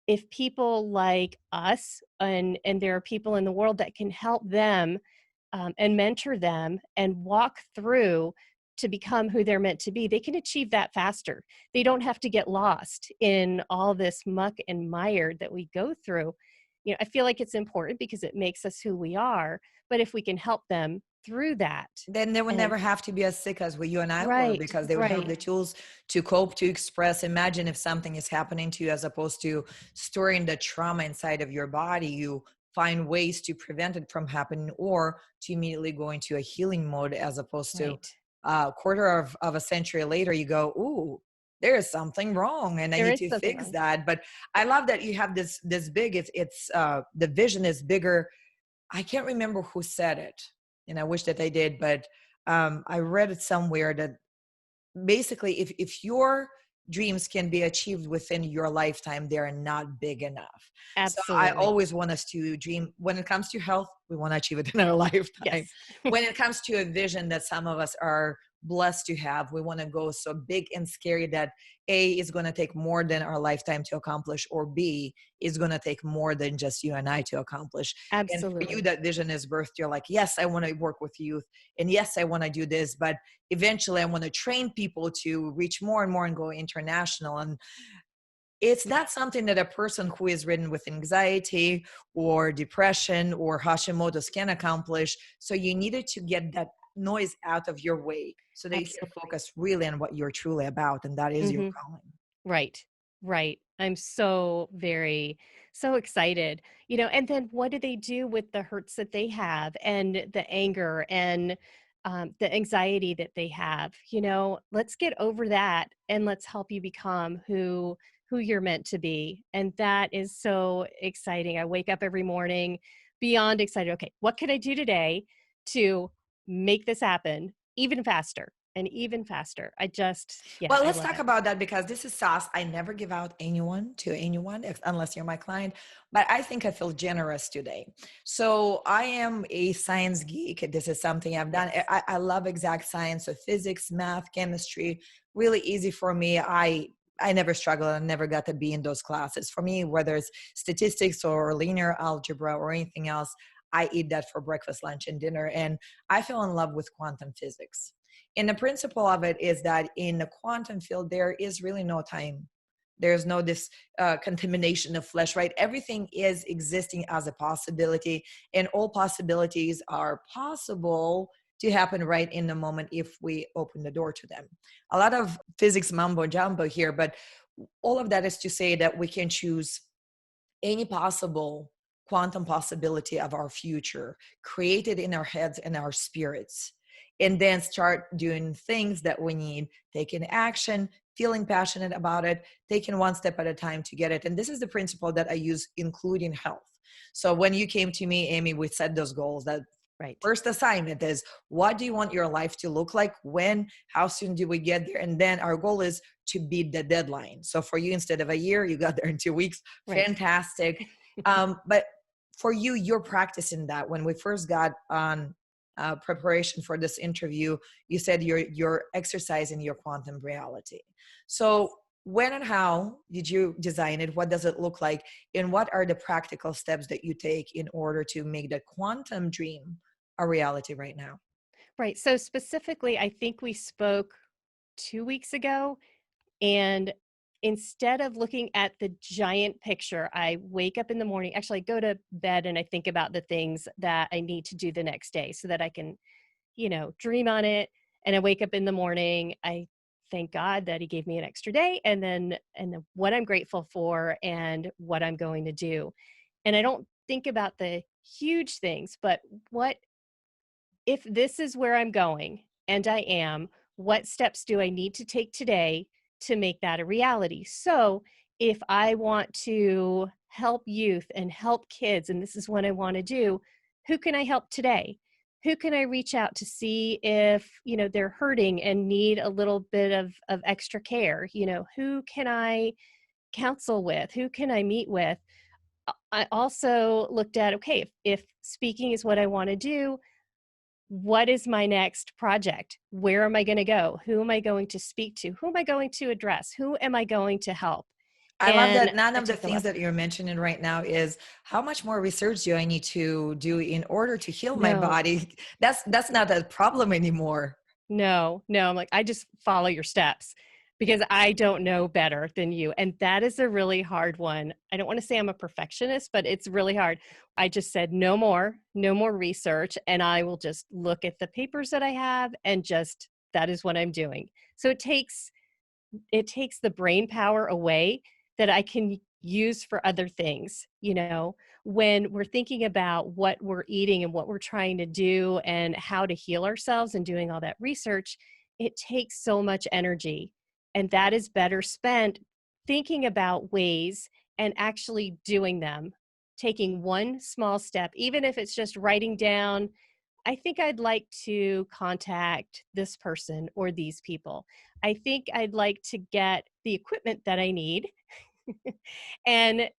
if people like us, and there are people in the world that can help them, and mentor them and walk through to become who they're meant to be, they can achieve that faster. They don't have to get lost in all this muck and mire that we go through. I feel like it's important because it makes us who we are, but if we can help them through that. Then they would And never have to be as sick as we, you and I were, right, because they would have right, the tools to cope, to express. Imagine if something is happening to you, as opposed to storing the trauma inside of your body, you find ways to prevent it from happening, or to immediately go into a healing mode, as opposed to right. a quarter of a century later, you go, ooh, there's something wrong and I There need is to something fix wrong. that. But I love that you have this big, it's the vision is bigger. I can't remember who said it, and I wish that I did, but I read it somewhere that basically, if your dreams can be achieved within your lifetime, they're not big enough. So I Absolutely. always want us to dream. When it comes to health, we want to achieve it in our lifetime. Yes. When it comes to a vision that some of us are blessed to have, we want to go so big and scary that A, is going to take more than our lifetime to accomplish, or B, is going to take more than just you and I to accomplish. And for you, Absolutely. that vision is birthed. You're like, yes, I want to work with youth, and yes, I want to do this, but eventually I want to train people to reach more and more and go international. And it's not something that a person who is ridden with anxiety or depression or Hashimoto's can accomplish. So you needed to get that noise out of your way so that you can Absolutely. focus really on what you're truly about, and that is your Hmm. calling. Right, right. I'm so excited. And then what do they do with the hurts that they have, and the anger, and the anxiety that they have? Let's get over that, and let's help you become who you're meant to be. And that is so exciting. I wake up every morning beyond excited. Okay, what can I do today to make this happen even faster and even faster? Yeah, Well, I let's love talk it. about that, because this is sauce. I never give out anyone to anyone unless you're my client. But I think I feel generous today. So I am a science geek. This is something I've done. Yes. I love exact science, so physics, math, chemistry, really easy for me. I never struggled. I never got to be in those classes. For me, whether it's statistics or linear algebra or anything else, I eat that for breakfast, lunch, and dinner. And I fell in love with quantum physics. And the principle of it is that in the quantum field, there is really no time. There's no this contamination of flesh, right? Everything is existing as a possibility, and all possibilities are possible to happen right in the moment if we open the door to them. A lot of physics mumbo jumbo here, but all of that is to say that we can choose any possible quantum possibility of our future, created in our heads and our spirits, and then start doing things that we need, taking action, feeling passionate about it, taking one step at a time to get it. And this is the principle that I use, including health. So when you came to me, Aimee, we set those goals. That Right. first assignment is, what do you want your life to look like? When? How soon do we get there? And then our goal is to beat the deadline. So for you, instead of a year, you got there in 2 weeks. Right. Fantastic. But for you, you're practicing that. When we first got on preparation for this interview, you said you're exercising your quantum reality. So when and how did you design it? What does it look like? And what are the practical steps that you take in order to make the quantum dream a reality right now? Right. So specifically, I think we spoke 2 weeks ago, and instead of looking at the giant picture, I wake up in the morning. Actually, I go to bed and I think about the things that I need to do the next day so that I can, dream on it. And I wake up in the morning. I thank God that He gave me an extra day, and then what I'm grateful for and what I'm going to do. And I don't think about the huge things, but what if this is where I'm going, and I am, what steps do I need to take today to make that a reality? So, if I want to help youth and help kids, and this is what I want to do, who can I help today? Who can I reach out to see if, they're hurting and need a little bit of extra care? Who can I counsel with? Who can I meet with? I also looked at, okay, if speaking is what I want to do, what is my next project? Where am I going to go? Who am I going to speak to? Who am I going to address? Who am I going to help? I love And that none I of the took a things look. that you're mentioning right now is how much more research do I need to do in order to heal my No, body? That's not a problem anymore. no. I'm like, I just follow your steps because I don't know better than you. And that is a really hard one. I don't want to say I'm a perfectionist, but it's really hard. I just said, no more research. And I will just look at the papers that I have and just, that is what I'm doing. So it takes the brain power away that I can use for other things. When we're thinking about what we're eating and what we're trying to do and how to heal ourselves and doing all that research, it takes so much energy. And that is better spent thinking about ways and actually doing them, taking one small step, even if it's just writing down, I think I'd like to contact this person or these people. I think I'd like to get the equipment that I need and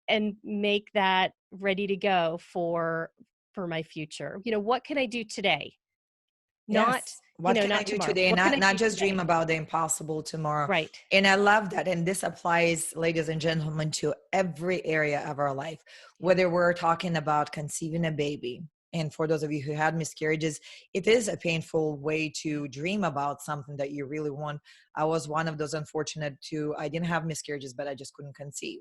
make that ready to go for my future. What can I do today? Not, Yes. What can I not do tomorrow. today? What can I Not do just dream today? about the impossible tomorrow. Right. And I love that. And this applies, ladies and gentlemen, to every area of our life, Yeah. whether we're talking about conceiving a baby. And for those of you who had miscarriages, it is a painful way to dream about something that you really want. I was one of those unfortunate to, I didn't have miscarriages, but I just couldn't conceive.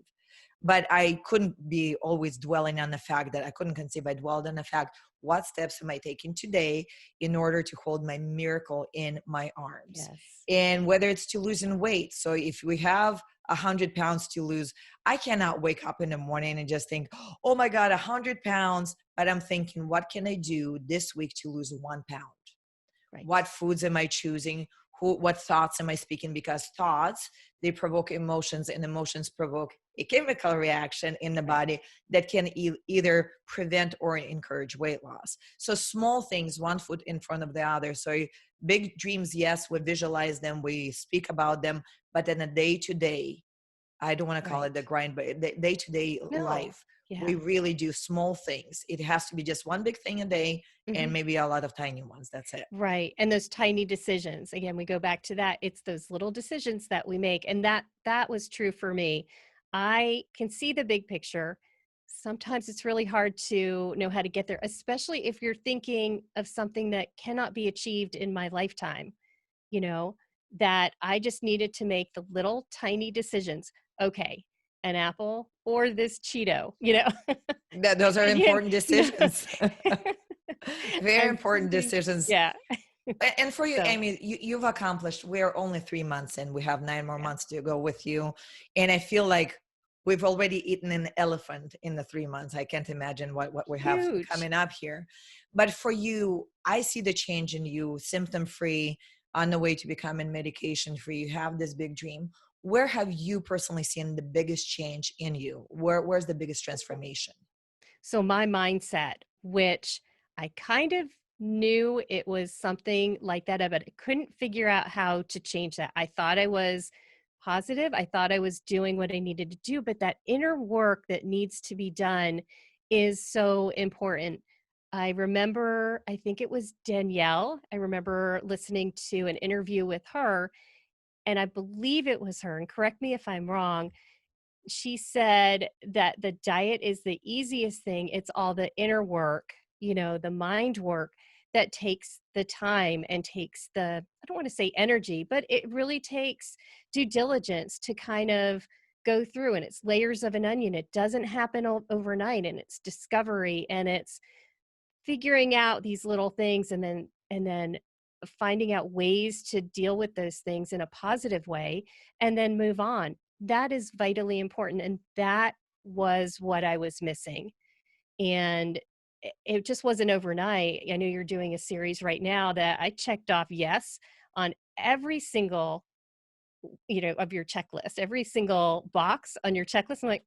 But I couldn't be always dwelling on the fact that I couldn't conceive. I dwelled on the fact, what steps am I taking today in order to hold my miracle in my arms? Yes. And whether it's to losing weight. So if we have 100 pounds to lose, I cannot wake up in the morning and just think, oh my God, 100 pounds. But I'm thinking, what can I do this week to lose 1 pound? Right. What foods am I choosing? What thoughts am I speaking? Because thoughts, they provoke emotions, and emotions provoke a chemical reaction in the Right. body that can either prevent or encourage weight loss. So small things, one foot in front of the other. So big dreams, yes, we visualize them, we speak about them, but in a day to day, I don't want to call it the Right. grind, but the day to day No. life, we Yeah. really do small things. It has to be just one big thing a day and Mhm. maybe a lot of tiny ones. That's it. Right. And those tiny decisions. Again, we go back to that. It's those little decisions that we make. And that was true for me. I can see the big picture. Sometimes it's really hard to know how to get there, especially if you're thinking of something that cannot be achieved in my lifetime, you know, that I just needed to make the little tiny decisions. Okay, an apple or this Cheeto. Those are And you, important you know, decisions. Very I'm important thinking, decisions. yeah. And for you, So, Aimee, you've accomplished, we're only 3 months in, we have 9 more yeah. months to go with you. And I feel like we've already eaten an elephant in the 3 months. I can't imagine what we have Huge. coming up here. But for you, I see the change in you, symptom free, on the way to becoming medication free. You have this big dream. Where have you personally seen the biggest change in you? Where's the biggest transformation? So my mindset, which I kind of knew it was something like that, but I couldn't figure out how to change that. I thought I was positive. I thought I was doing what I needed to do, but that inner work that needs to be done is so important. I remember, I think it was Danielle. I remember listening to an interview with her, and I believe it was her, and correct me if I'm wrong. She said that the diet is the easiest thing. It's all the inner work, the mind work that takes the time and takes I don't want to say energy, but it really takes due diligence to kind of go through, and it's layers of an onion. It doesn't happen overnight, and it's discovery, and it's figuring out these little things, and then finding out ways to deal with those things in a positive way and then move on. That is vitally important, and that was what I was missing. And it just wasn't overnight. I know you're doing a series right now that I checked off yes on every single, of your checklist, every single box on your checklist. I'm like,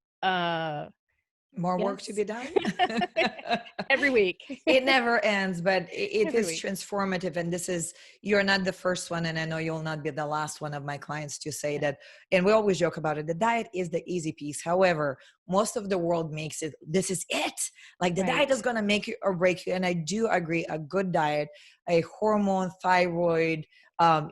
More work to Yes. be done. Every week. It never ends, but it Every is week. transformative. And this is, you're not the first one. And I know you'll not be the last one of my clients to say Yeah. that. And we always joke about it. The diet is the easy piece. However, most of the world makes it, this is it. Like the diet Right. is going to make you or break you. And I do agree, a good diet, a hormone, thyroid,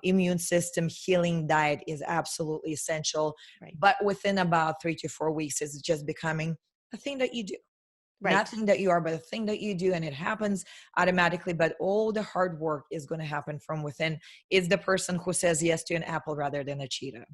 immune system healing diet is absolutely essential. Right. But within about 3 to 4 weeks, it's just becoming a thing that you do. Right. Nothing that you are, but the thing that you do, and it happens automatically. But all the hard work is going to happen from within. It's the person who says yes to an apple rather than a Cheeto.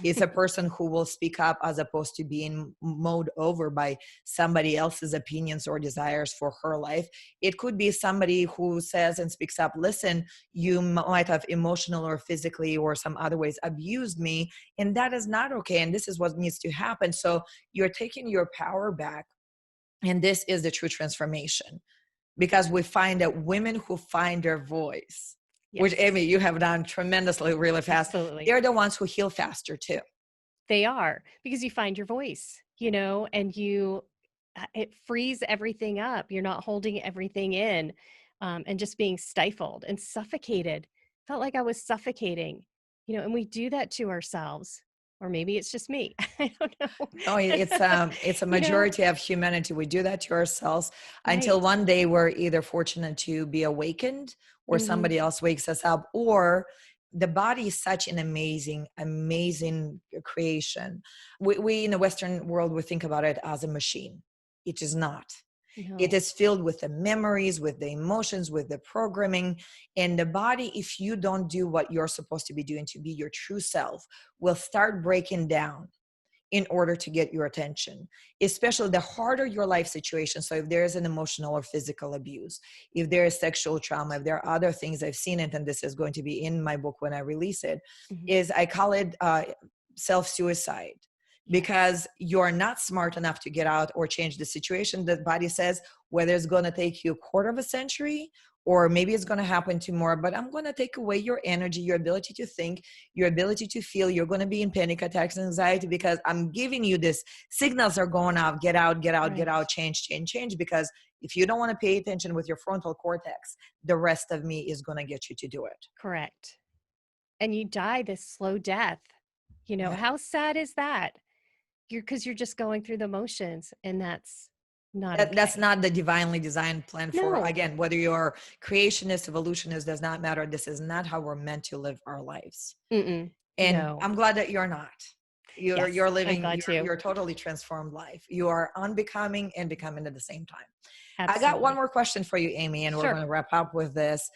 It's a person who will speak up as opposed to being mowed over by somebody else's opinions or desires for her life. It could be somebody who says and speaks up, listen, you might have emotional or physically or some other ways abused me, and that is not okay. And this is what needs to happen. So you're taking your power back. And this is the true transformation, because we find that women who find their voice, which Yes. Aimee, you have done tremendously, really fast, Absolutely. they're the ones who heal faster too. They are, because you find your voice, and it frees everything up. You're not holding everything in, and just being stifled and suffocated. Felt like I was suffocating, and we do that to ourselves. Or maybe it's just me. I don't know. No, it's a You know, majority of humanity. We do that to ourselves until right. one day we're either fortunate to be awakened or Hmm. somebody else wakes us up, or the body is such an amazing, amazing creation. We in the Western world, we think about it as a machine. It is not. It No. is filled with the memories, with the emotions, with the programming. And the body, if you don't do what you're supposed to be doing to be your true self, will start breaking down in order to get your attention, especially the harder your life situation. So if there is an emotional or physical abuse, if there is sexual trauma, if there are other things, I've seen it, and this is going to be in my book when I release it, Hmm. is I call it self-suicide. Yes. Because you're not smart enough to get out or change the situation. The body says, whether it's going to take you a quarter of a century or maybe it's going to happen tomorrow, but I'm going to take away your energy, your ability to think, your ability to feel. You're going to be in panic attacks and anxiety because I'm giving you this. Signals are going out, get out, get out, get Right. out, change, change, change. Because if you don't want to pay attention with your frontal cortex, the rest of me is going to get you to do it. Correct. And you die this slow death. Yeah. How sad is that? Because you're just going through the motions, and that's not That's okay. not the divinely designed plan for, No. again, whether you're creationist, evolutionist, does not matter. This is not how we're meant to live our lives. Mm-mm. And No. I'm glad that you're not. Yes, You're I'm living glad too. your totally transformed life. You are unbecoming and becoming at the same time. I got one Absolutely. more question for you, Aimee, and we're going Sure. to wrap up with this.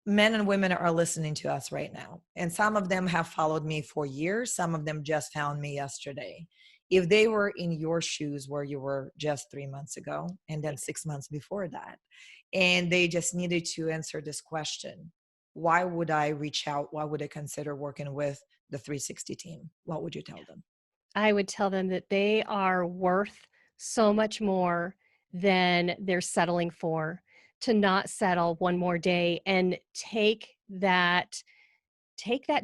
Men and women are listening to us right now, and some of them have followed me for years. Some of them just found me yesterday. If they were in your shoes where you were just 3 months ago, and then Right. 6 months before that, and they just needed to answer this question, why would I reach out? Why would I consider working with the 360 team? What would you tell them? I would tell them that they are worth so much more than they're settling for, to not settle one more day and take that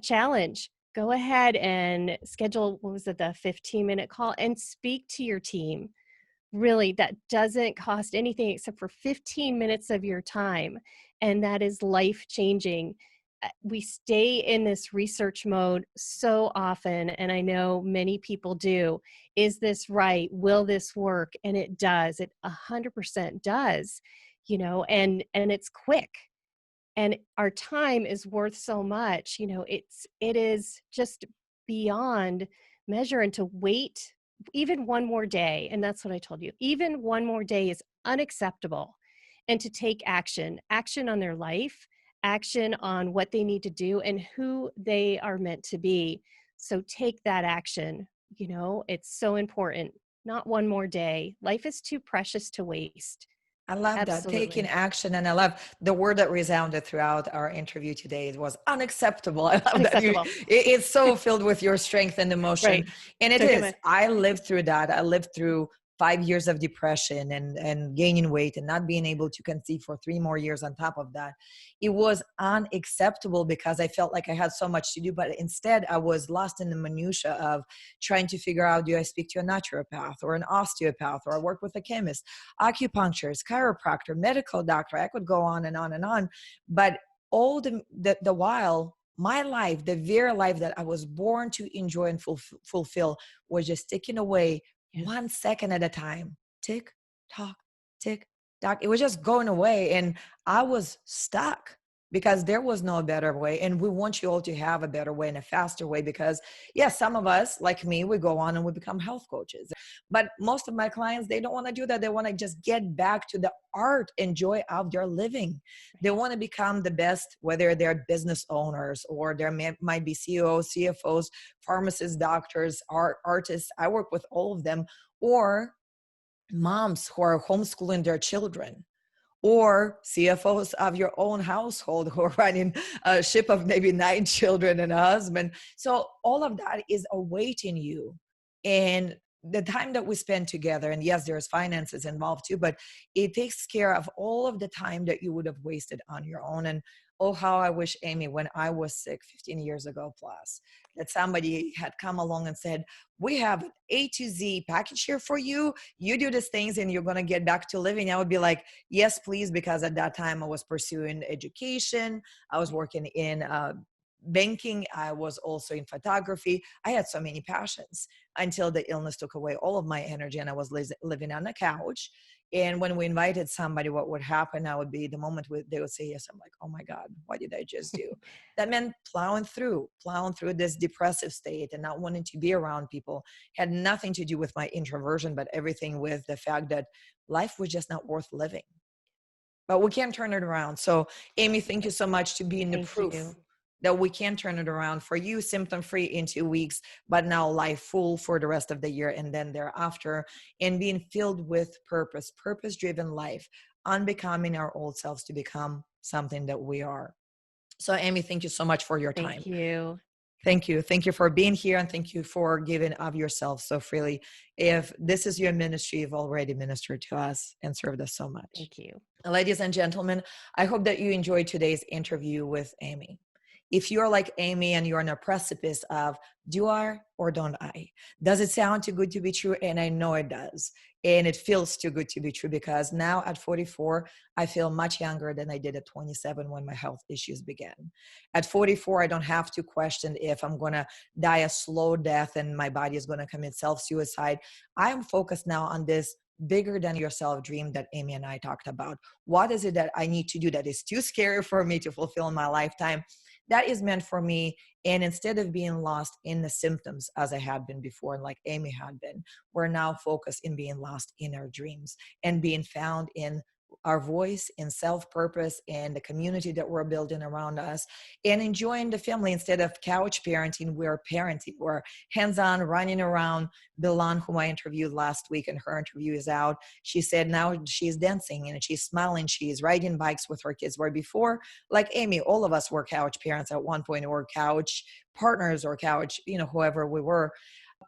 challenge. Go ahead and schedule, what was it, the 15-minute call, and speak to your team. Really, that doesn't cost anything except for 15 minutes of your time. And that is life changing. We stay in this research mode so often, and I know many people do. Is this right? Will this work? And it does. It 100% does, and it's quick. And our time is worth so much. It is just beyond measure. And to wait even one more day, and that's what I told you, even one more day is unacceptable. And to take action on their life, action on what they need to do and who they are meant to be. So take that action. It's so important. Not one more day. Life is too precious to waste. I love that, taking Absolutely. action. And I love the word that resounded throughout our interview today. It was unacceptable. I love that Unacceptable. it's so filled with your strength and emotion. Right. And it Took him is. I lived through that. I lived through 5 years of depression and gaining weight and not being able to conceive for 3 more years on top of that. It was unacceptable because I felt like I had so much to do, but instead I was lost in the minutia of trying to figure out, do I speak to a naturopath or an osteopath, or I work with a chemist, acupuncturist, chiropractor, medical doctor. I could go on and on and on. But all the while, my life, the very life that I was born to enjoy and fulfill, was just ticking away 1 second at a time. Tick, tock, tick, tock. It was just going away. And I was stuck because there was no better way. And we want you all to have a better way and a faster way because, yes, some of us, like me, we go on and we become health coaches. But most of my clients, they don't want to do that. They want to just get back to the art and joy of their living. They want to become the best, whether they're business owners or there might be CEOs, CFOs, pharmacists, doctors, artists. I work with all of them, or moms who are homeschooling their children, or CFOs of your own household who are running a ship of maybe 9 children and a husband. So all of that is awaiting you. And the time that we spend together, and yes, there's finances involved too, but it takes care of all of the time that you would have wasted on your own. And oh, how I wish, Aimee, when I was sick 15 years ago plus, that somebody had come along and said, we have an A to Z package here for you. You do these things and you're going to get back to living. I would be like, yes, please. Because at that time I was pursuing education. I was working in banking. I was also in photography. I had so many passions until the illness took away all of my energy and I was living on the couch. And when we invited somebody, what would happen, I would be the moment they would say yes. I'm like, oh my God, what did I just do? That meant plowing through this depressive state and not wanting to be around people. Had nothing to do with my introversion, but everything with the fact that life was just not worth living. But we can't turn it around. So Aimee, thank you so much to being the proof that we can turn it around for you, symptom-free in 2 weeks, but now life full for the rest of the year and then thereafter, and being filled with purpose, purpose-driven life, unbecoming our old selves to become something that we are. So Aimee, thank you so much for your time. Thank you. Thank you. Thank you for being here and thank you for giving of yourself so freely. If this is your ministry, you've already ministered to us and served us so much. Thank you. Ladies and gentlemen, I hope that you enjoyed today's interview with Aimee. If you're like Aimee and you're on a precipice of, do I or don't I? Does it sound too good to be true? And I know it does. And it feels too good to be true because now at 44, I feel much younger than I did at 27 when my health issues began. At 44, I don't have to question if I'm going to die a slow death and my body is going to commit self-suicide. I am focused now on this bigger than yourself dream that Aimee and I talked about. What is it that I need to do that is too scary for me to fulfill in my lifetime? That is meant for me. And instead of being lost in the symptoms as I had been before, and like Aimee had been, we're now focused in being lost in our dreams and being found in our voice, in self-purpose, and the community that we're building around us, and enjoying the family. Instead of couch parenting, we're parenting. We're hands-on, running around. Bilan, whom I interviewed last week, and her interview is out, she said now she's dancing and she's smiling. She's riding bikes with her kids, where before, like Aimee, all of us were couch parents at one point, or couch partners, or couch, whoever we were.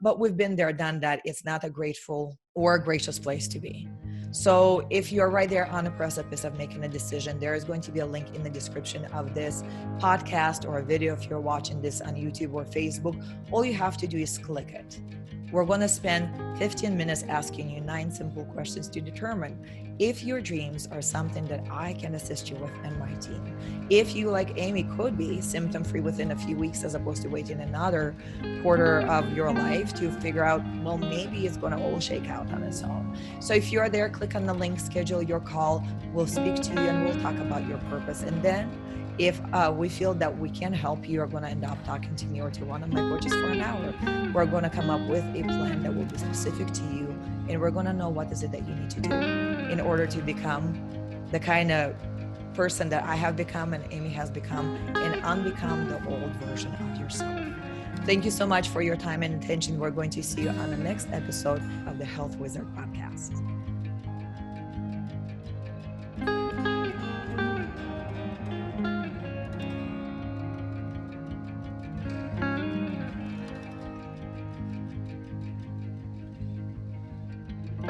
But we've been there, done that. It's not a grateful or a gracious place to be. So if you're right there on the precipice of making a decision, there is going to be a link in the description of this podcast or a video if you're watching this on YouTube or Facebook. All you have to do is click it. We're going to spend 15 minutes asking you 9 simple questions to determine if your dreams are something that I can assist you with and my team. If you, like Aimee, could be symptom-free within a few weeks as opposed to waiting another quarter of your life to figure out, well, maybe it's going to all shake out on its own. So if you're there, click on the link, schedule your call. We'll speak to you and we'll talk about your purpose. And then if we feel that we can help you, you're going to end up talking to me or to one of my coaches for an hour. We're going to come up with a plan that will be specific to you, and we're going to know what is it that you need to do in order to become the kind of person that I have become and Aimee has become, and unbecome the old version of yourself. Thank you so much for your time and attention. We're going to see you on the next episode of the Health Wizard podcast.